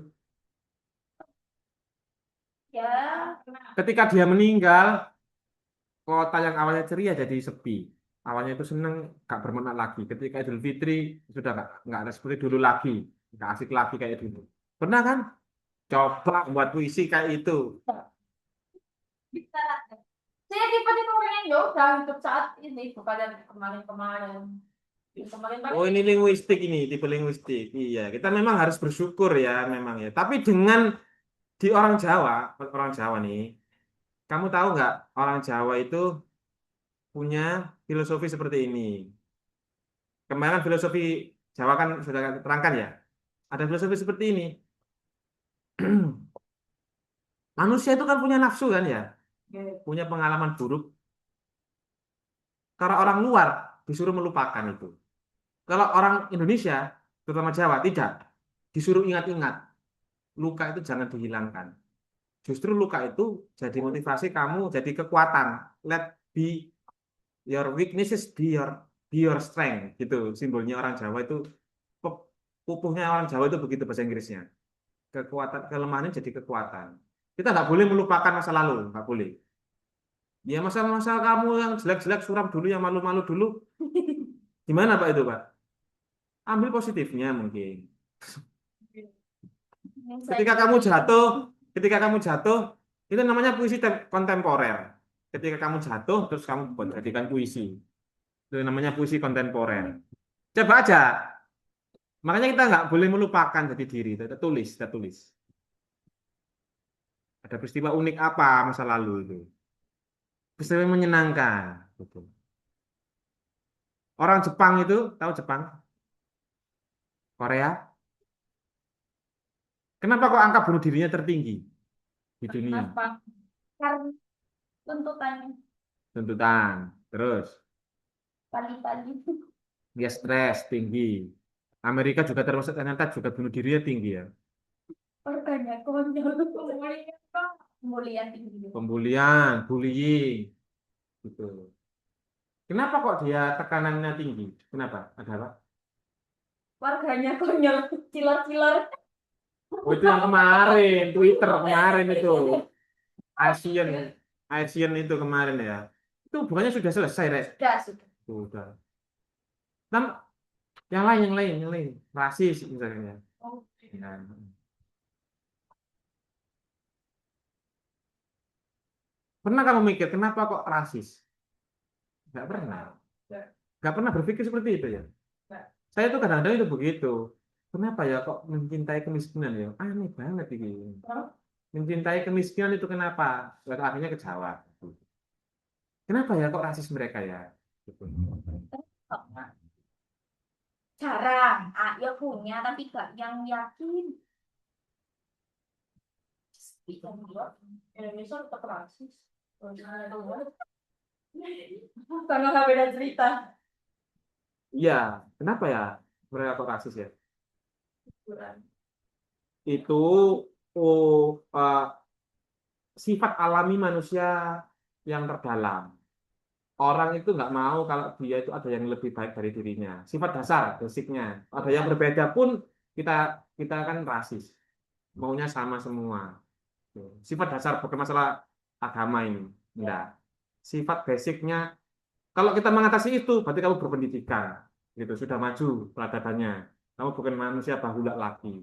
Speaker 2: Ya,
Speaker 1: Ketika dia meninggal, kota yang awalnya ceria jadi sepi. Awalnya itu seneng, gak bermakna lagi. Ketika Idul Fitri sudah nggak ada seperti dulu lagi, nggak asik lagi kayak dulu. Pernah kan? Coba buat puisi kayak itu.
Speaker 2: bisa. Saya tipe-tipe orang yang yoga untuk saat ini bukan yang kemarin-kemarin. Kemarin-kemarin
Speaker 1: Oh ini linguistik ini, tipe linguistik. Iya, kita memang harus bersyukur ya, memang ya. Tapi dengan di orang Jawa nih, kamu tahu nggak orang Jawa itu punya filosofi seperti ini. Kemarin kan filosofi Jawa kan sudah terangkan ya. Ada filosofi seperti ini. Manusia itu kan punya nafsu kan ya, punya pengalaman buruk. Kalau orang luar disuruh melupakan itu. Kalau orang Indonesia, terutama Jawa, tidak. Disuruh ingat-ingat. Luka itu jangan dihilangkan. Justru luka itu jadi motivasi kamu, jadi kekuatan. Let be your weaknesses be your strength. Gitu simbolnya orang Jawa itu. Pupuhnya orang Jawa itu begitu bahasa Inggrisnya. Kekuatan, kelemahannya jadi kekuatan. Kita nggak boleh melupakan masa lalu, nggak boleh. Ya masa-masa kamu yang jelek-jelek suram dulu, yang malu-malu dulu, gimana Pak itu Pak? Ambil positifnya mungkin. Ketika kamu jatuh, ketika kamu jatuh, itu namanya puisi kontemporer. Ketika kamu jatuh, terus kamu buat jadikan puisi. Itu namanya puisi kontemporer. Coba aja. Makanya kita nggak boleh melupakan jati diri. Kita tulis, kita tulis. Ada peristiwa unik apa masa lalu itu? Peristiwa yang menyenangkan. Gitu. Orang Jepang itu, tahu Jepang? Korea? Kenapa kok angka bunuh dirinya tertinggi di dunia?
Speaker 2: apa? Karena tuntutannya
Speaker 1: Tuntutan. Terus,
Speaker 2: pagi-pagi.
Speaker 1: dia stres tinggi. Amerika juga termasuk ternyata juga bunuh dirinya tinggi ya.
Speaker 2: Orangnya konyol. Kemuliaan tinggi.
Speaker 1: Pembulian, bullying, gitu. Kenapa kok dia tekanannya tinggi? Kenapa? Ada apa?
Speaker 2: Warganya konyol. Cilor-cilor.
Speaker 1: Oh itu yang kemarin, Twitter kemarin itu. Asian, Asian itu kemarin ya. Itu bukannya sudah selesai, Rek?
Speaker 2: Sudah, sudah.
Speaker 1: Sudah. Nah, yang lain. Rasis misalnya.
Speaker 2: Oh,
Speaker 1: Ya. Pernah kamu mikir kenapa kok rasis? Nggak pernah. Nggak pernah berpikir seperti itu ya. Saya tuh kadang-kadang itu begitu. Kenapa ya kok mencintai kemiskinan ya? Aneh banget ini. Mencintai kemiskinan itu kenapa? Lalu akhirnya ke Jawa. Kenapa ya kok rasis mereka ya? Gitu.
Speaker 2: jarang. Ah, ya punya, tapi gak yang yakin. Bisa buat Indonesia tetap rasis. Karena nggak beda cerita.
Speaker 1: Iya, kenapa ya mereka kok rasis ya? Itu oh, sifat alami manusia yang terdalam. Orang itu nggak mau kalau dia itu ada yang lebih baik dari dirinya. Sifat dasar, basicnya. Ada yang berbeda pun kita kita kan rasis. Maunya sama semua. Sifat dasar bukan masalah agama ini. Enggak. Sifat basicnya. Kalau kita mengatasi itu, berarti kamu berpendidikan. Gitu, sudah maju peradabannya. Kamu bukan manusia bahula lagi.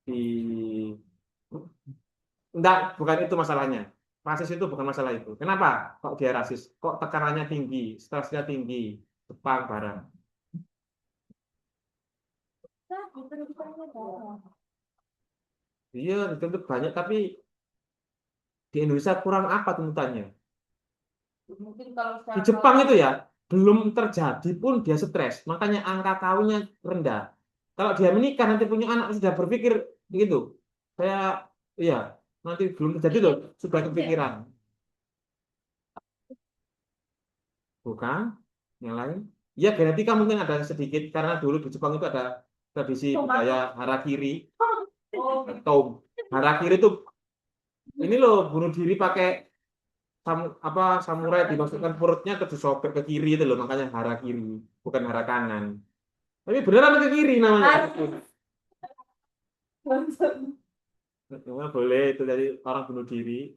Speaker 1: Di Enggak, bukan itu masalahnya. Rasis itu bukan masalah itu. Kenapa? Kok dia rasis? Kok tekanannya tinggi, stresnya tinggi, Jepang, Barat.
Speaker 2: Nah, itu rupanya jarang.
Speaker 1: Iya, dituntut banyak, tapi di Indonesia kurang apa tuntutannya?
Speaker 2: Mungkin kalau
Speaker 1: Di
Speaker 2: secara
Speaker 1: Jepang itu ya, belum terjadi pun dia stres. Makanya angka kawinnya rendah. Kalau dia menikah nanti punya anak sudah berpikir begitu. Saya iya, nanti belum terjadi loh, sudah kepikiran. Bukan yang lain. Ya genetika mungkin ada sedikit karena dulu di Jepang itu ada tradisi budaya harakiri atau harakiri itu ini loh bunuh diri pakai apa samurai dimasukkan perutnya terus disobek ke kiri itu loh makanya harakiri bukan hara kanan. Tapi beneran ke kiri namanya. Memang boleh itu dari orang bunuh diri.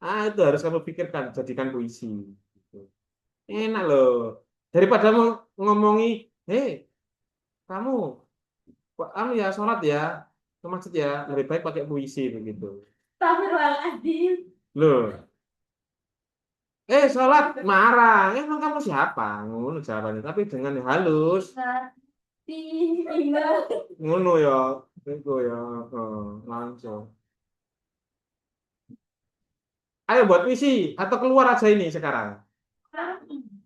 Speaker 1: Ah itu harus kamu pikirkan jadikan puisi. Gitu. Enak loh. Daripada mau ngomongi, hei kamu, kamu ya sholat ya, ke masjid ya, lebih baik pakai puisi begitu.
Speaker 2: Astagfirullahaladzim.
Speaker 1: Loh, sholat marah, emang kamu siapa? Ngono jawabannya, tapi dengan halus.
Speaker 2: Ingat.
Speaker 1: Ngono ya, itu ya, langsung. Ayo buat puisi atau keluar aja ini sekarang.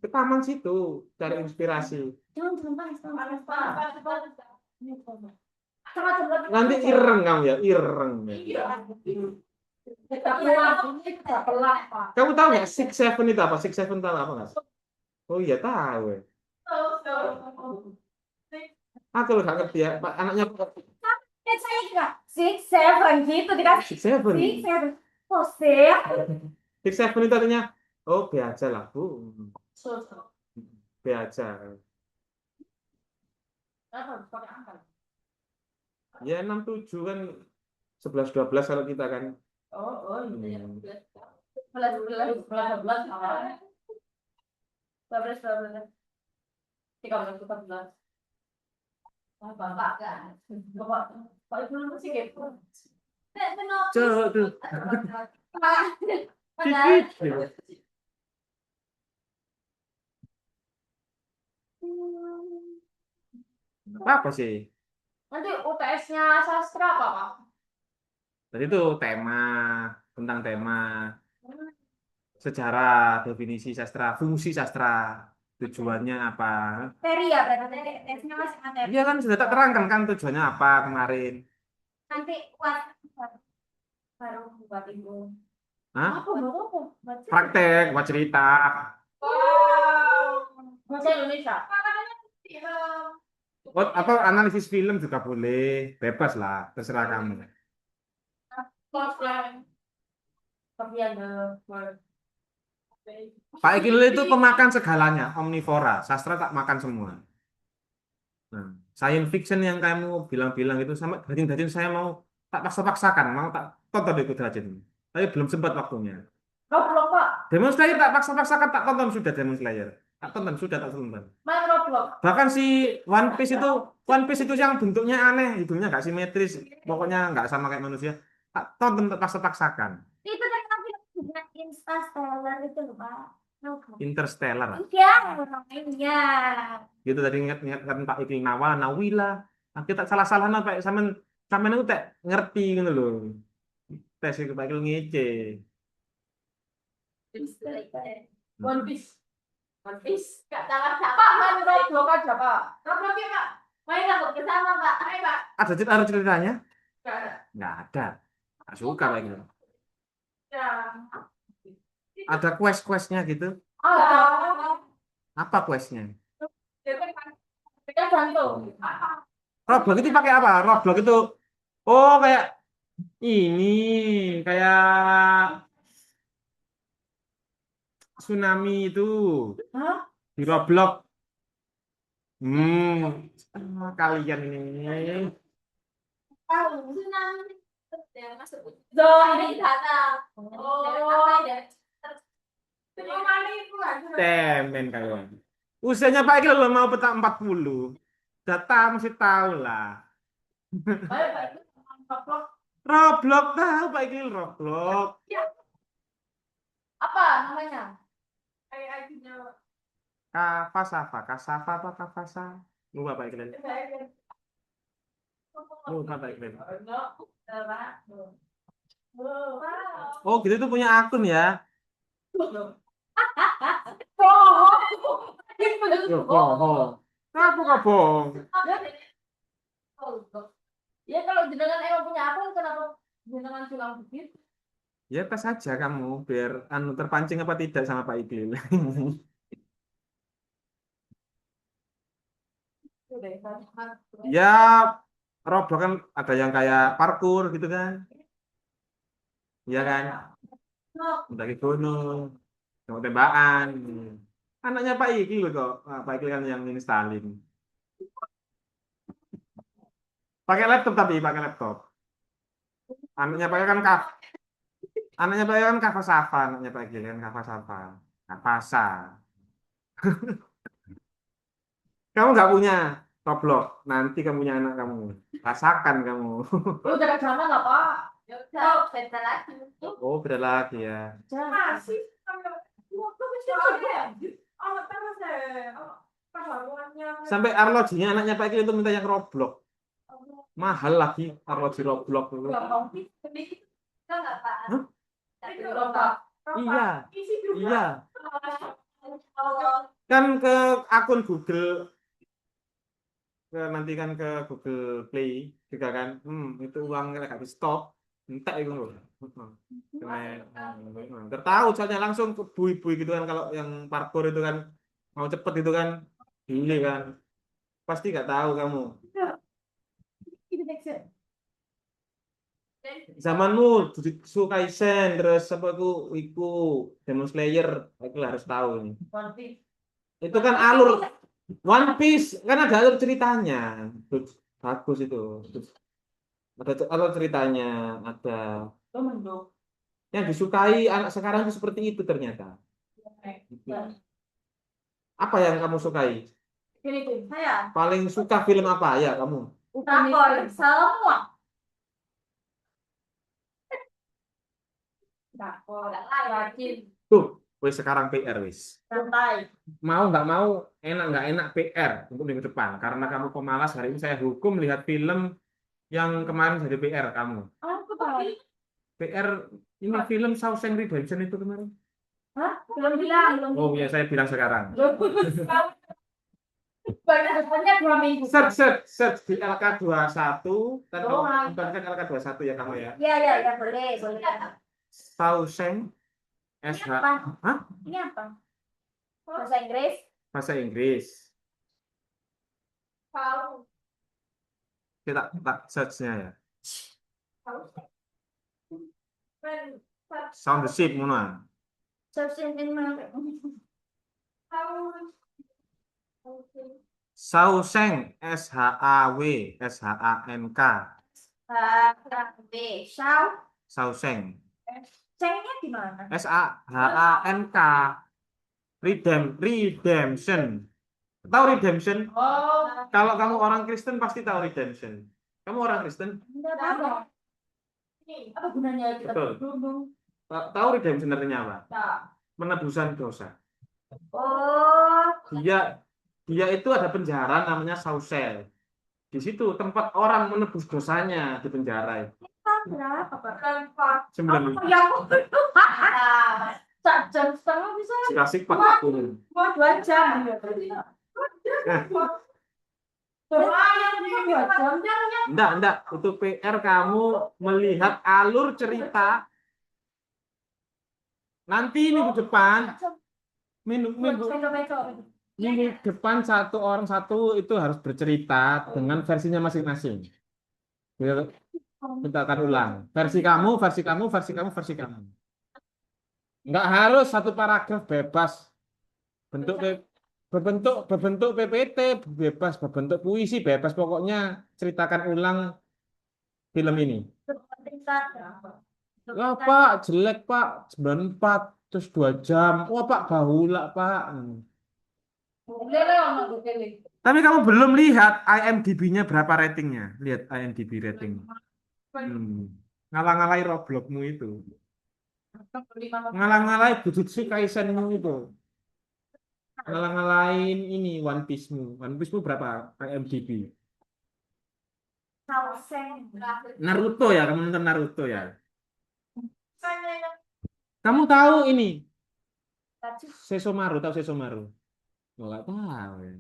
Speaker 1: Ke taman situ cari inspirasi.
Speaker 2: Jangan panas, panas, panas, panas. Sama sebelah.
Speaker 1: Nanti ireng kamu ya, ireng.
Speaker 2: Iya. Kita pulang, kita pelan, Pak.
Speaker 1: Kamu tahu nggak Six Seven itu apa? Six Seven tahu apa nggak? Oh iya tahu. Aku loh nggak ngerti ya, Pak. Anaknya
Speaker 2: Saya kira 6, 7 gitu dikasih
Speaker 1: Six Seven.
Speaker 2: 6, 7. Oh, sih.
Speaker 1: Six Seven itu artinya, oh be aja lah bu, be aja. Ya 6 7 kan 11 12 kalau kita kan.
Speaker 2: Oh, gitu ya. 11, 11, 11, 12, 12. 13, 14. Bapak kan. Bapak itu masih gitu.
Speaker 1: Coba tuh.
Speaker 2: Padahal.
Speaker 1: Apa sih?
Speaker 2: Nanti UTS-nya sastra apa, Pak?
Speaker 1: Tadi itu tema tentang tema sejarah, definisi sastra, fungsi sastra, tujuannya apa?
Speaker 2: Materi ya, berarti UTS-nya masih materi.
Speaker 1: Iya kan sudah tak terangkan kan tujuannya apa kemarin.
Speaker 2: Nanti buat baru buat ibu.
Speaker 1: Hah?
Speaker 2: Apa? Apa? Baca.
Speaker 1: Praktek, buat cerita.
Speaker 2: Wow. Bahasa Indonesia.
Speaker 1: Oh, apa analisis film juga boleh, bebas lah, terserah kamu.
Speaker 2: Tapi ada word.
Speaker 1: Pak Ikil itu pemakan segalanya, omnivora, sastra tak makan semua. Nah, science fiction yang kamu bilang-bilang itu sama daging-daging saya mau tak paksa-paksakan, mau tak tonton itu Dajin. Tapi belum sempat waktunya.
Speaker 2: Roblox, Pak.
Speaker 1: Demon Slayer tak paksa-paksakan, tak tonton sudah Demon Slayer. Tak tonton sudah tak tonton.
Speaker 2: Main Roblox.
Speaker 1: Bahkan si One Piece itu yang bentuknya aneh, hidungnya nggak simetris, pokoknya nggak sama kayak manusia. Tak tonton tak paksa-paksakan.
Speaker 2: Itu kan tapi dengan Interstellar itu loh, Pak.
Speaker 1: Interstellar.
Speaker 2: Iya, namanya.
Speaker 1: Gitu tadi ingat kan Pak Ikil Nawala, Nawila. Nah, kita salah-salah Pak sampean sampean itu tak ngerti gitu loh. Tes itu Pak Ikil ngece.
Speaker 2: One Piece. One Piece. Gak salah siapa. Main Roblox aja, Pak. Roblox ya, Pak. Main aku ke sana, Pak. Ayo, Pak.
Speaker 1: Ada ceritanya?
Speaker 2: Gak ada.
Speaker 1: Nggak ada. Nggak suka Pak Ikil.
Speaker 2: Ya.
Speaker 1: Ada quest-questnya gitu.
Speaker 2: Ada.
Speaker 1: Apa questnya?
Speaker 2: Kita gantung.
Speaker 1: Roblox itu pakai apa? Roblox itu oh kayak ini kayak tsunami itu
Speaker 2: Hah?
Speaker 1: di Roblox. Kalian ini.
Speaker 2: Tahu. Tsunami. Yang masuk. Zombie datang. Oh. Tsunami itu kan.
Speaker 1: Temen kalian. Usianya Pak Ikil belum mau petak 40. Data masih tahu lah.
Speaker 2: Baik, Pak. Roblox.
Speaker 1: Roblox tahu Pak Ikil Roblox.
Speaker 2: Ya. Apa namanya? Kayak aja.
Speaker 1: Kafasafa, Kasafa apa Kafasa? Lupa Pak Ikil. Lupa Pak Ikil. Oh gitu tuh punya akun ya? Oh, Aku kok bohong.
Speaker 2: Ya kalau jenengan emang punya akun kenapa jenengan bilang begitu?
Speaker 1: Ya tes saja kamu biar anu terpancing apa tidak sama Pak Iqbal. Ya Roblox kan ada yang kayak parkour gitu kan. Iya kan? Mendaki gunung, tembak tembakan. Anaknya Pak Iqbal kok. Ah, Pak Iqbal kan yang ini Stalin. Pakai laptop tapi pakai laptop. Anaknya pakai kan kaf. Anaknya pakai kan Kava Safa, anaknya Pak Iqbal kan Kava Safa. Kavasa. Kamu nggak punya Roblox. Nanti kamu punya anak kamu. Rasakan kamu.
Speaker 2: Lu udah sama nggak Pak? Ya udah, beda lagi.
Speaker 1: Oh, beda lagi ya.
Speaker 2: Jangan sih.
Speaker 1: Sampai arlojinya anaknya Pak Iqbal itu minta yang Roblox. Mahal lagi arloji Roblox itu. Hah? Iya, iya. Kan ke akun Google, nanti kan ke Google Play juga kan. Itu uang nggak habis stop. Entah itu loh. Tertahu soalnya langsung ke bui-bui gitu kan kalau yang parkour itu kan mau cepet itu kan ini kan pasti nggak tahu kamu. Zamanmu Jujutsu Kaisen terus apa iku Demon Slayer aku harus tahu ini. Itu kan alur One Piece kan ada alur ceritanya. Bagus itu. Ada alur ceritanya, ada yang disukai anak sekarang itu seperti itu ternyata. Apa yang kamu sukai?
Speaker 2: Ini tuh saya.
Speaker 1: Paling suka film apa ya kamu?
Speaker 2: Drakor semua. Drakor, rajin,
Speaker 1: Tuh, wis sekarang PR wis.
Speaker 2: santai.
Speaker 1: Mau nggak mau, enak nggak enak PR untuk minggu depan. Karena kamu pemalas, hari ini saya hukum lihat film yang kemarin jadi PR kamu.
Speaker 2: Apa tahu?
Speaker 1: PR ini film Shawshank Redemption itu kemarin.
Speaker 2: Hah? Belum bilang, belum.
Speaker 1: Oh ya, saya bilang sekarang.
Speaker 2: Banyak 2 minggu.
Speaker 1: Search di LK21 kan
Speaker 2: Oh,
Speaker 1: bukan kan LK21 ya kamu ya.
Speaker 2: Iya, iya, iya, boleh, boleh.
Speaker 1: Shawshank
Speaker 2: Ini
Speaker 1: SH.
Speaker 2: apa?
Speaker 1: Hah?
Speaker 2: Ini apa? Bahasa Inggris?
Speaker 1: Bahasa Inggris.
Speaker 2: Tahu.
Speaker 1: Kita tak search-nya ya. Sound the ship mana? Shawshank SHAWSHANK. Shawshank
Speaker 2: Cengnya di mana?
Speaker 1: SHANK. Redemption. Tahu redemption?
Speaker 2: Oh,
Speaker 1: Kalau kamu orang Kristen pasti tahu redemption. Kamu orang Kristen?
Speaker 2: enggak tahu. Apa gunanya kita
Speaker 1: Betul.
Speaker 2: berkerudung?
Speaker 1: Tahu redemption artinya apa?
Speaker 2: Tak.
Speaker 1: Penebusan dosa.
Speaker 2: Oh,
Speaker 1: Dia itu ada penjara namanya Saucel. Di situ tempat orang menebus dosanya di penjara itu.
Speaker 2: berapa Pak?
Speaker 1: 9
Speaker 2: Oh, ya aku jam setengah bisa.
Speaker 1: Kasih Pak.
Speaker 2: Mau 2 jam.
Speaker 1: Enggak. Itu PR kamu melihat alur cerita. Nanti minggu depan, minggu depan satu orang satu itu harus bercerita dengan versinya masing-masing. Kita akan ulang. Versi kamu, versi kamu, versi kamu, versi kamu. Enggak harus satu paragraf bebas. Berbentuk PPT bebas, berbentuk puisi bebas. Pokoknya ceritakan ulang film ini. Wah Pak, jelek Pak, 94 terus 2 jam. Wah Pak, bahula Pak. Tapi kamu belum lihat IMDb-nya berapa ratingnya? Lihat IMDb rating. Ngalah-ngalahi Robloxmu itu. Ngalah-ngalahi Jujutsu Kaisenmu itu. Ngalah-ngalahin ini One Piece-mu. One Piece-mu berapa IMDb? Naruto ya, kamu nonton Naruto ya. Kamu tahu ini? Sesomaru, tahu Sesomaru? Enggak tahu. Ya.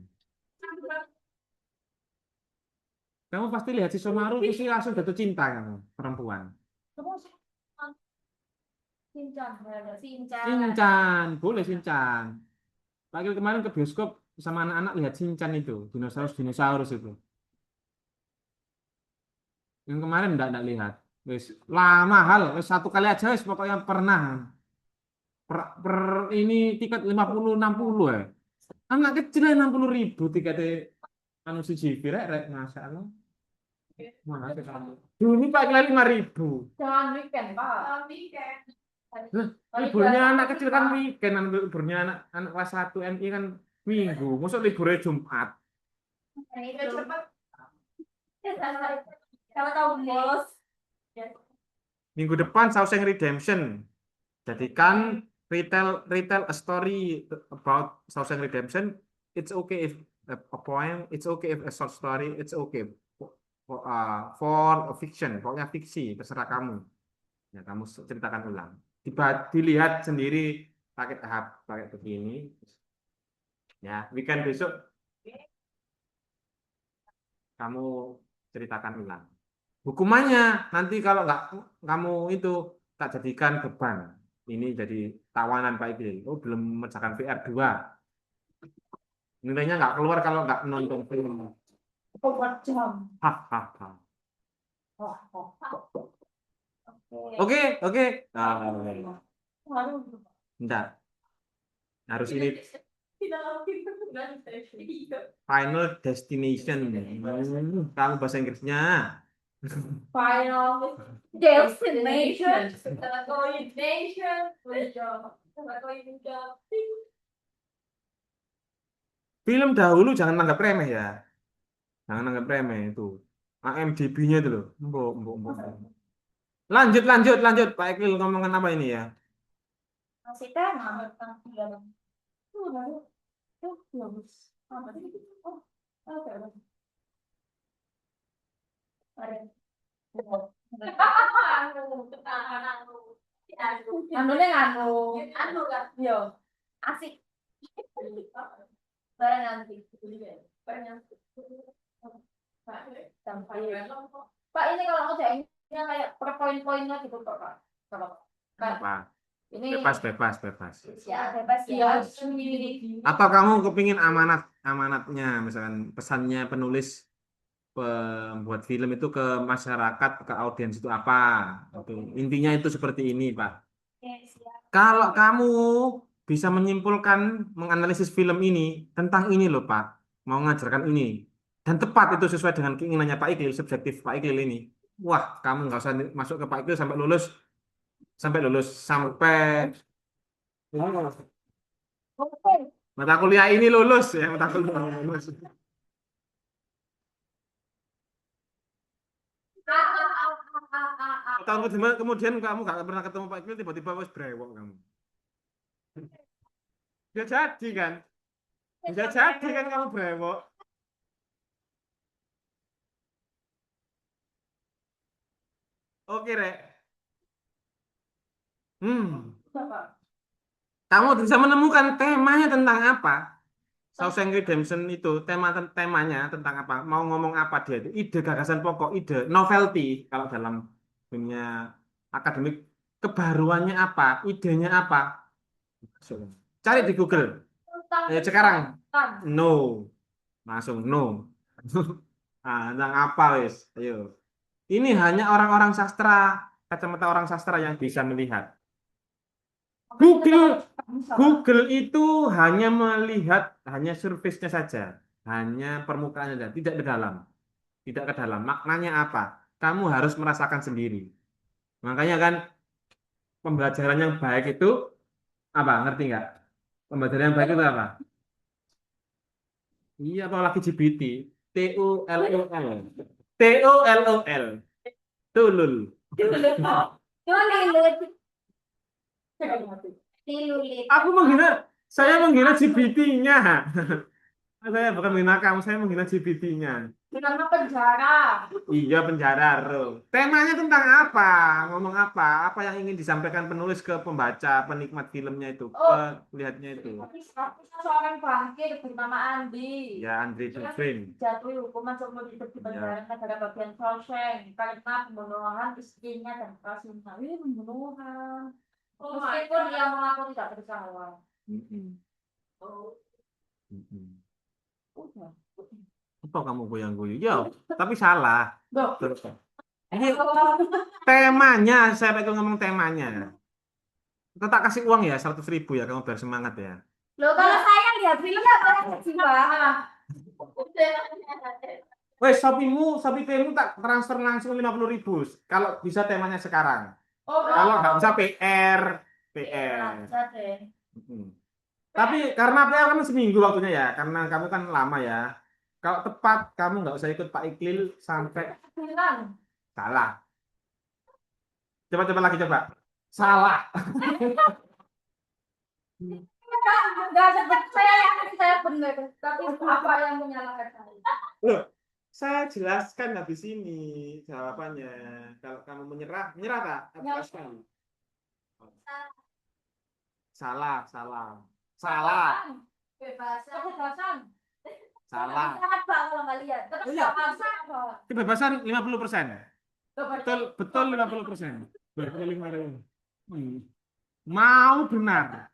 Speaker 1: Kamu pasti lihat si Somaru pasti langsung jatuh cinta kamu perempuan.
Speaker 2: Kamu sih Shinchan, ada Shinchan.
Speaker 1: Shinchan, boleh Shinchan. Pak kemarin ke bioskop sama anak-anak lihat Shinchan itu, dinosaurus itu. Yang kemarin enggak lihat. Wis lama hal, wis satu kali aja wis pokoknya pernah. Per ini tiket 50 60 ya. Anak kecil 60.000 tiketnya anu si Jivi rek masa Allah. Mana sih kamu? Dulu Pak kali 5.000.
Speaker 2: Jangan weekend, Pak. Jangan weekend.
Speaker 1: Nah, liburnya anak kecil kan weekend, liburnya anak kelas 1 MI kan minggu. Masa liburnya Jumat?
Speaker 2: Itu cepat. Kalau tahu bos.
Speaker 1: Minggu depan Shawshank Redemption. Jadikan retail a story about Shawshank Redemption. It's okay if a poem, it's okay if a short story, it's okay for a fiction. Pokoknya fiksi, terserah kamu. Ya, kamu ceritakan ulang. Dilihat sendiri pakai tahap pakai begini. Ya, weekend besok kamu ceritakan ulang. Hukumannya nanti kalau nggak kamu itu tak jadikan beban. Ini jadi tawanan Pak Iqbal. Oh, belum mengerjakan VR 2. Nilainya nggak keluar kalau nggak nonton film.
Speaker 2: 4 jam.
Speaker 1: Hahaha. Oke. Enggak. Harus ini Final Destination. Kamu bahasa Inggrisnya.
Speaker 2: Final Destination. Destination.
Speaker 1: Film dahulu jangan anggap remeh ya. Jangan anggap remeh itu. IMDb-nya itu loh. Mbok. Lanjut. Pak Iqbal ngomongin apa ini ya?
Speaker 2: Masih tema tentang film. Baru. Bagus. Apa sih? Oh, oke. Anu kan? Yo, asik. Barang nanti. Pak, ini kalau mau saya kayak per poin-poinnya gitu Pak. Kalau
Speaker 1: Apa?
Speaker 2: ini
Speaker 1: Bebas.
Speaker 2: ya bebas ya.
Speaker 1: Atau kamu kepingin amanatnya, misalkan pesannya penulis pembuat film itu ke masyarakat, ke audiens itu apa? Intinya itu seperti ini, Pak. Kalau kamu bisa menyimpulkan, menganalisis film ini tentang ini loh, Pak, mau ngajarkan ini, dan tepat itu sesuai dengan keinginannya Pak Iqbal, subjektif Pak Iqbal ini. Wah, kamu nggak usah masuk ke Pak Iqbal sampai lulus, sampai mata kuliah ini lulus ya, mata kuliah ini lulus. Tahun kemudian kamu gak pernah ketemu Pak Iqbal, tiba-tiba wes brewok kamu. Bisa jadi kan? Bisa jadi kan kamu brewok. Oke, Rek. Kamu bisa menemukan temanya tentang apa? Shawshank Redemption itu temanya tentang apa? Mau ngomong apa dia itu? Ide, gagasan pokok, ide, novelty kalau dalam dunia akademik, kebaruannya apa? Idenya apa? Cari di Google. Sekarang no. Langsung no. Tentang apa wis? Ayo. Ini hanya orang-orang sastra, kacamata orang sastra yang bisa melihat. Google itu hanya melihat hanya surface-nya saja, hanya permukaannya saja, tidak ke dalam. Tidak ke dalam. Maknanya apa? Kamu harus merasakan sendiri. Makanya kan pembelajaran yang baik itu apa? Ngerti nggak? Pembelajaran yang baik itu apa? Iya, apa lagi GPT? TULUL. TULUL. Tulul.
Speaker 2: Tilulit.
Speaker 1: Aku menghina, saya menghina GPT-nya. Saya bukan menghina kamu, saya menghina GPT-nya.
Speaker 2: Karena penjara.
Speaker 1: Iya, penjara, Ro. Temanya tentang apa? Ngomong apa? Apa yang ingin disampaikan penulis ke pembaca, penikmat filmnya itu,
Speaker 2: Oh,
Speaker 1: pelihatnya itu?
Speaker 2: kisah seorang bangkir bernama Andi.
Speaker 1: Ya, Andre
Speaker 2: Dia
Speaker 1: Dufresne.
Speaker 2: jatuhi hukuman seumur hidup di penjara
Speaker 1: Ya.
Speaker 2: negara bagian Shawshank karena pembunuhan istrinya dan kasusnya. Ini pembunuhan. Meskipun ia mengaku tidak bersalah.
Speaker 1: Mm-mm.
Speaker 2: Oh,
Speaker 1: Mm-mm.
Speaker 2: udah.
Speaker 1: Apa kamu goyang-goyang? Ya, tapi salah.
Speaker 2: Loh,
Speaker 1: Terus. Ini temanya, saya pengen ngomong temanya. Kita tak kasih uang ya, 100.000 ya, kamu biar semangat ya.
Speaker 2: loh, kalau saya lihat filmnya apa sih, Mbak?
Speaker 1: Wes, Shopee Paymu tak transfer langsung 50.000. Kalau bisa temanya sekarang.
Speaker 2: Oh,
Speaker 1: Kalau nggak bisa
Speaker 2: oh.
Speaker 1: PR,
Speaker 2: Iya,
Speaker 1: PR.
Speaker 2: bisa deh.
Speaker 1: Mm. Tapi karena PR kan seminggu waktunya ya, karena kamu kan lama ya. Kalau tepat, kamu nggak usah ikut Pak Iqlil sampai
Speaker 2: Bilang.
Speaker 1: salah. Coba-coba lagi coba. Salah.
Speaker 2: Enggak seperti saya yakin saya benar, tapi apa yang menyalahkan saya?
Speaker 1: Loh, saya jelaskan habis ini jawabannya. Kalau kamu menyerah, menyerah tak? Jelaskan. Salah, salah. Salah,
Speaker 2: Kebebasan. Kebebasan.
Speaker 1: salah.
Speaker 2: Sangat Pak kalau nggak lihat. Terus
Speaker 1: Oh, iya.
Speaker 2: nggak masuk apa?
Speaker 1: Kebebasan 50%. Betul,
Speaker 2: Kebebasan.
Speaker 1: betul 50%. Betul 50. Hmm. Mau benar.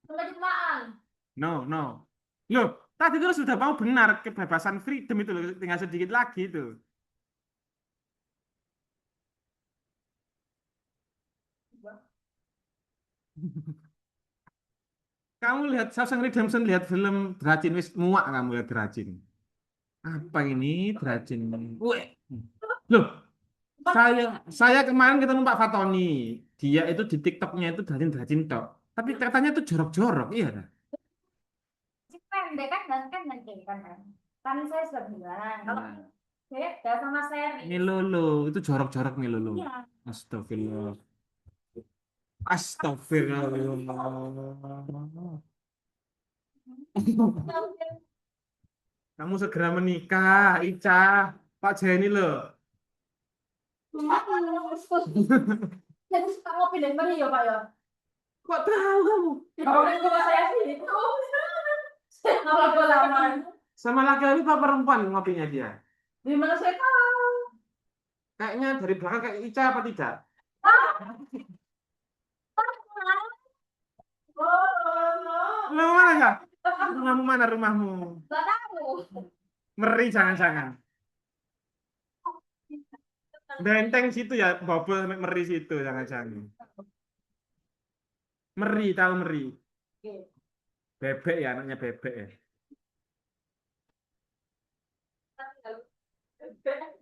Speaker 2: Penerimaan.
Speaker 1: No, no. Loh, tadi itu sudah mau benar kebebasan freedom itu loh, tinggal sedikit lagi itu. Kamu lihat Shawshank Redemption, lihat film Dracin, wis muak kamu lihat Dracin. Apa ini Dracin? Weh. Loh, saya kemarin ketemu Pak Fatoni. Dia itu di TikToknya itu Dracin tok. Tapi katanya itu jorok-jorok, iya kan?
Speaker 2: Pendek kan dan kan nanti kan. Kan saya sudah bilang kalau beda sama seri.
Speaker 1: Milolo, itu jorok-jorok Milolo.
Speaker 2: Iya.
Speaker 1: Astagfirullah. Astagfirullah. Kamu segera menikah, Ica. Pak Jenny loh.
Speaker 2: Jadi suka ngopi dan meri ya Pak ya.
Speaker 1: Kok tahu kamu?
Speaker 2: Kalau itu saya sih. Kalau lama.
Speaker 1: Sama laki-laki apa perempuan ngopinya dia?
Speaker 2: Di mana saya tahu?
Speaker 1: Kayaknya dari belakang kayak Ica apa tidak?
Speaker 2: Oh,
Speaker 1: Rumahmu mana ya? Rumahmu mana rumahmu?
Speaker 2: nggak tahu.
Speaker 1: Meri jangan-jangan. Benteng situ ya, bobol sampai Meri situ jangan-jangan. Meri tahu Meri. Bebek ya anaknya bebek ya.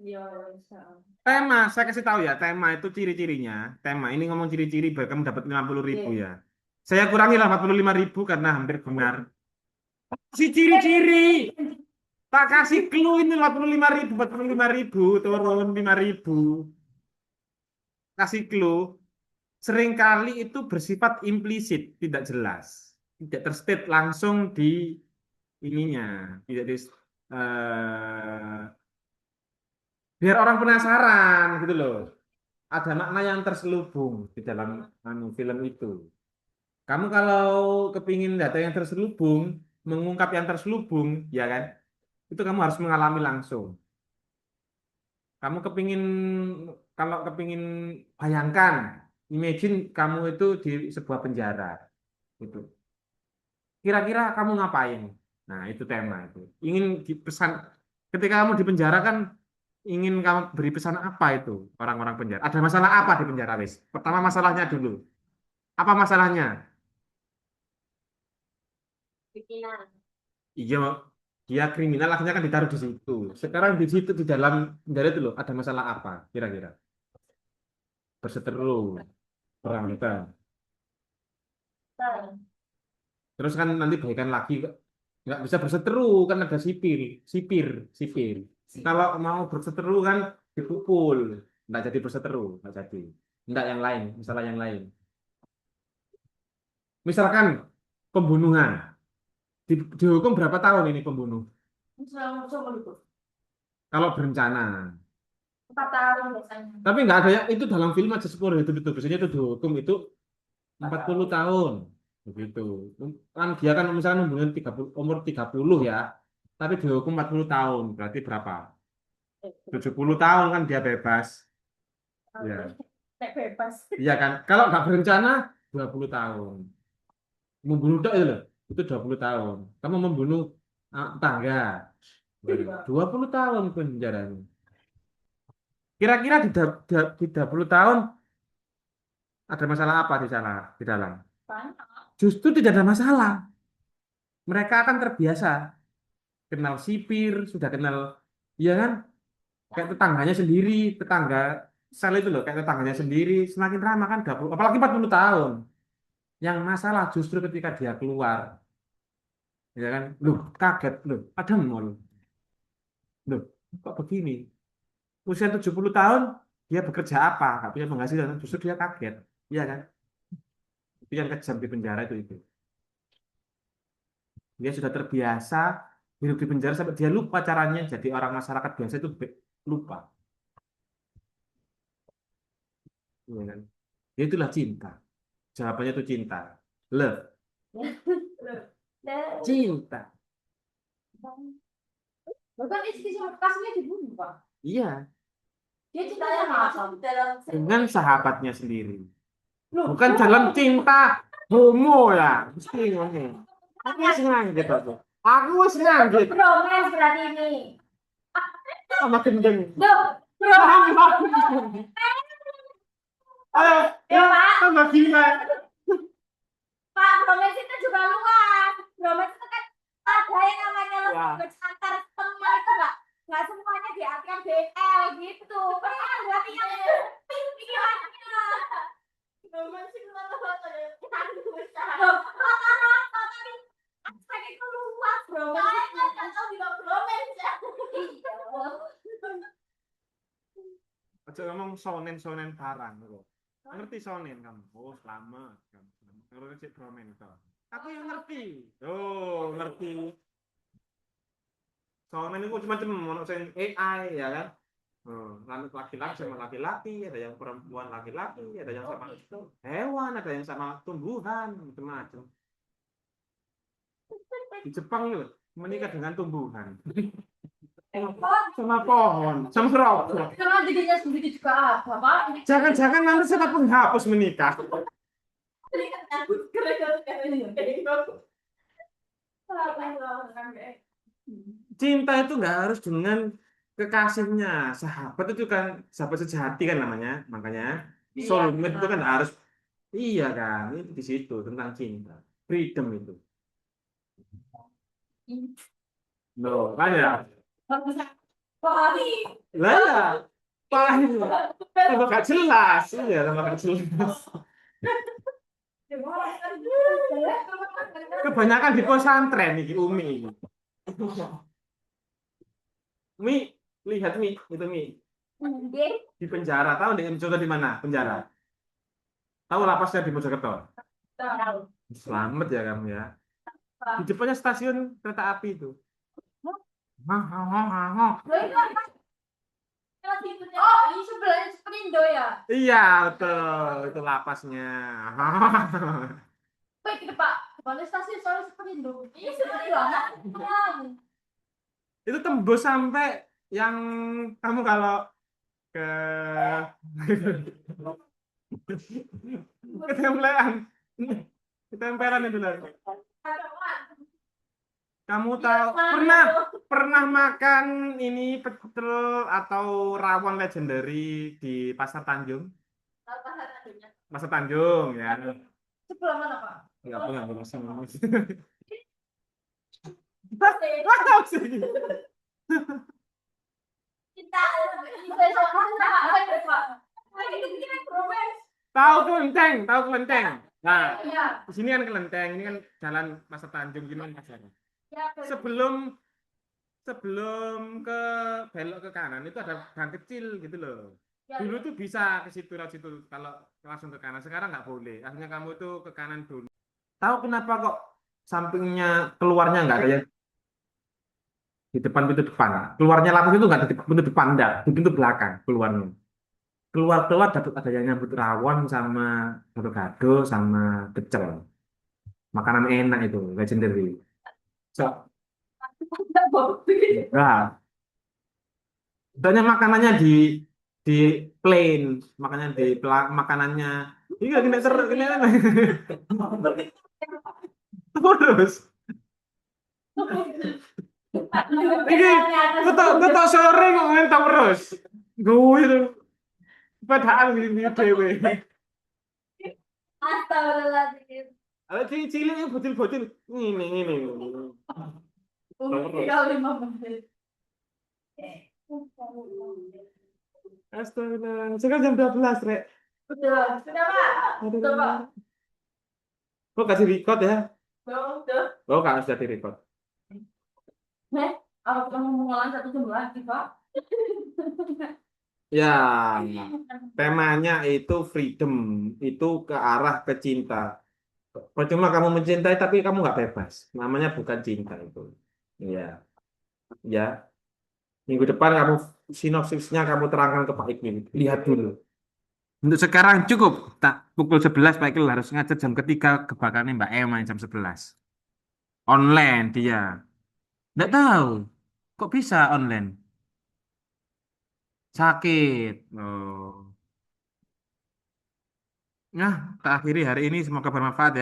Speaker 2: Ya,
Speaker 1: Tema, saya kasih tahu ya, tema itu ciri-cirinya. Tema, ini ngomong ciri-ciri biar kamu dapat 50.000 ya. Saya kurangi lah 45.000 karena hampir benar. Si ciri-ciri. Tak kasih clue ini 45.000 turun 5.000. Kasih clue. Seringkali itu bersifat implisit, tidak jelas. Tidak terstate langsung di ininya. Tidak di, biar orang penasaran gitu loh. Ada makna yang terselubung di dalam film itu. Kamu kalau kepingin data yang terselubung, mengungkap yang terselubung, ya kan? Itu kamu harus mengalami langsung. Kamu kepingin, kalau kepingin bayangkan, imagine kamu itu di sebuah penjara, gitu. Kira-kira kamu ngapain? Nah, itu tema itu. Ingin dipesan, ketika kamu di penjara kan, ingin kamu beri pesan apa itu orang-orang penjara? Ada masalah apa di penjara, wis? Pertama masalahnya dulu. Apa masalahnya?
Speaker 2: bikinan.
Speaker 1: Iya, dia kriminal akhirnya kan ditaruh di situ. Sekarang di situ di dalam penjara itu loh, ada masalah apa? Kira-kira berseteru, berantem. Terus kan nanti baikan lagi nggak bisa berseteru kan ada sipir, sipir, sipir. Kalau mau berseteru kan dipukul, nggak jadi berseteru, nggak jadi. Nggak yang lain, misalnya yang lain. Misalkan pembunuhan. Dihukum berapa tahun ini pembunuh?
Speaker 2: Sama itu.
Speaker 1: Kalau berencana.
Speaker 2: 4 tahun biasanya.
Speaker 1: Tapi nggak ada yang itu dalam film aja seumur hidup itu. Biasanya itu dihukum itu 40 tahun. Begitu. Kan dia kan misalkan membunuh 30, umur 30 ya. Tapi dihukum 40 tahun. Berarti berapa? 70 tahun kan dia bebas. Ya.
Speaker 2: Nek bebas.
Speaker 1: Iya kan? Kalau nggak berencana 20 tahun. Membunuh tok itu loh. Itu 20 tahun. Kamu membunuh tangga. 20 tahun penjaranya. Kira-kira di 20 tahun ada masalah apa di dalam?
Speaker 2: Banyak.
Speaker 1: Justru tidak ada masalah. Mereka akan terbiasa kenal sipir, sudah kenal, iya kan? Kayak tetangganya sendiri, tetangga sel itu loh, kayak tetangganya sendiri, semakin ramah kan 20, apalagi 40 tahun. Yang masalah justru ketika dia keluar, ya kan? Loh, kaget loh, ada mall. Loh, kok begini? Usia 70 tahun, dia bekerja apa? Gak punya penghasilan, justru dia kaget. Iya kan? Itu yang kejam di penjara itu. Dia sudah terbiasa hidup di penjara sampai dia lupa caranya jadi orang masyarakat biasa itu lupa. Ya kan? Ya itulah cinta. Jawabannya itu cinta. Love. Cinta.
Speaker 2: Bukan istri sama kasihnya dibunuh, Pak.
Speaker 1: Iya,
Speaker 2: Dia cintanya sama dalam
Speaker 1: dengan sahabatnya sendiri.
Speaker 2: Loh,
Speaker 1: Bukan dalam cinta homo ya. Mesti ngomong. Aku senang gitu. Aku senang gitu.
Speaker 2: bromance berarti ini.
Speaker 1: Sama gendeng.
Speaker 2: Loh, bromance.
Speaker 1: Sama gendeng. Ayo,
Speaker 2: Ya,
Speaker 1: ya,
Speaker 2: Pak.
Speaker 1: sama gila.
Speaker 2: Pak, bromance itu juga luas. Bromance itu kan ada yang namanya
Speaker 1: Ya.
Speaker 2: language antar teman itu nggak semuanya diartikan BL gitu. Pernah berarti yang pikirannya. Bromance itu rata-rata ya. Loh, rata-rata tapi aspek itu luas, bromance. Kalian nggak tahu juga bromance ya. Iya.
Speaker 1: Aja ngomong sonen barang loh. Ngerti sonen kamu? Oh, selamat kamu. Ngerti cek bromen itu. Aku yang ngerti. Oh, ngerti. Sonen itu macam-macam, ono sing AI ya kan? Laki-laki sama laki-laki, ada yang perempuan laki-laki, ada yang sama hewan, ada yang sama tumbuhan, macam-macam. Di Jepang loh, menikah dengan tumbuhan. Sama pohon, sama rokok.
Speaker 2: Karena dirinya sendiri juga apa, Pak?
Speaker 1: Jangan-jangan nanti sama penghapus menikah. Cinta itu nggak harus dengan kekasihnya, sahabat itu kan sahabat sejati kan namanya, makanya soulmate itu kan harus, iya kan, itu di situ tentang cinta, freedom itu. Loh, kan ya? Lah ya, pahit. Tambah gak jelas, iya tambah gak jelas. Kebanyakan di pesantren nih, Umi. Mi, lihat Mi, itu Mi. Di penjara, tahu di contoh di mana? Penjara. Tahu lapasnya di Mojokerto? Selamat ya kamu ya. Di depannya stasiun kereta api itu.
Speaker 2: Oh, ini sebelahnya Superindo ya?
Speaker 1: Iya, betul. Itu lapasnya.
Speaker 2: Baik, ke Pak. Depannya stasiun soalnya Superindo. Ini Superindo anak.
Speaker 1: Itu tembus sampai yang kamu kalau ke ketempelan. Ketempelan itu loh. Kamu tahu pernah makan ini pecel atau rawon legendary di Pasar Tanjung? Pasar Tanjung ya.
Speaker 2: Sebelah mana, Pak?
Speaker 1: Enggak pernah masih.
Speaker 2: Kita Pak.
Speaker 1: Tahu kelenteng. Nah,
Speaker 2: Iya.
Speaker 1: di sini kan kelenteng, ini kan jalan Pasar Tanjung gini kan pasar.
Speaker 2: Ya,
Speaker 1: Sebelum ke belok ke kanan itu ada gang kecil gitu loh. Dulu tuh bisa ke situ lewat situ kalau langsung ke kanan. Sekarang nggak boleh. Akhirnya kamu tuh ke kanan dulu. Tahu kenapa kok sampingnya keluarnya nggak ada yang di depan pintu depan. Keluarnya lapis itu nggak di pintu depan, enggak, di pintu belakang keluarnya. Keluar-keluar dapat ada yang nyambut rawon sama gado-gado sama pecel. Makanan enak itu, legendary. So,
Speaker 2: Nggak boleh.
Speaker 1: enggak. Soalnya makanannya di plain, makanannya di makanannya. Iya, gini terus gini. Terus. Iki ketok sore kok main terus. Gue itu padahal ini dewe.
Speaker 2: Astagfirullahaladzim.
Speaker 1: Ada cilik yang bocil-bocil ini. Terus.
Speaker 2: Tinggal 5 menit.
Speaker 1: Astaga, sekarang jam 12, Rek.
Speaker 2: Udah, sudah Pak. Udah Pak.
Speaker 1: Aduh. Kok kasih record ya?
Speaker 2: Udah.
Speaker 1: Oh, kan sudah di record.
Speaker 2: Nih, aku kamu mau ngulang 1 jam lagi Pak.
Speaker 1: Ya, temanya itu freedom, itu ke arah ke cinta. Percuma kamu mencintai tapi kamu nggak bebas. Namanya bukan cinta itu. Iya, ya. Minggu depan kamu sinopsisnya kamu terangkan ke Pak Iqbal. Lihat dulu. Untuk sekarang cukup. Tak pukul 11 Pak Iqbal harus ngajar jam 3 kebakarannya Mbak Emma jam 11. Online dia. Nggak tahu. Kok bisa online? Sakit. Oh. Nah, tak akhiri hari ini semoga bermanfaat ya.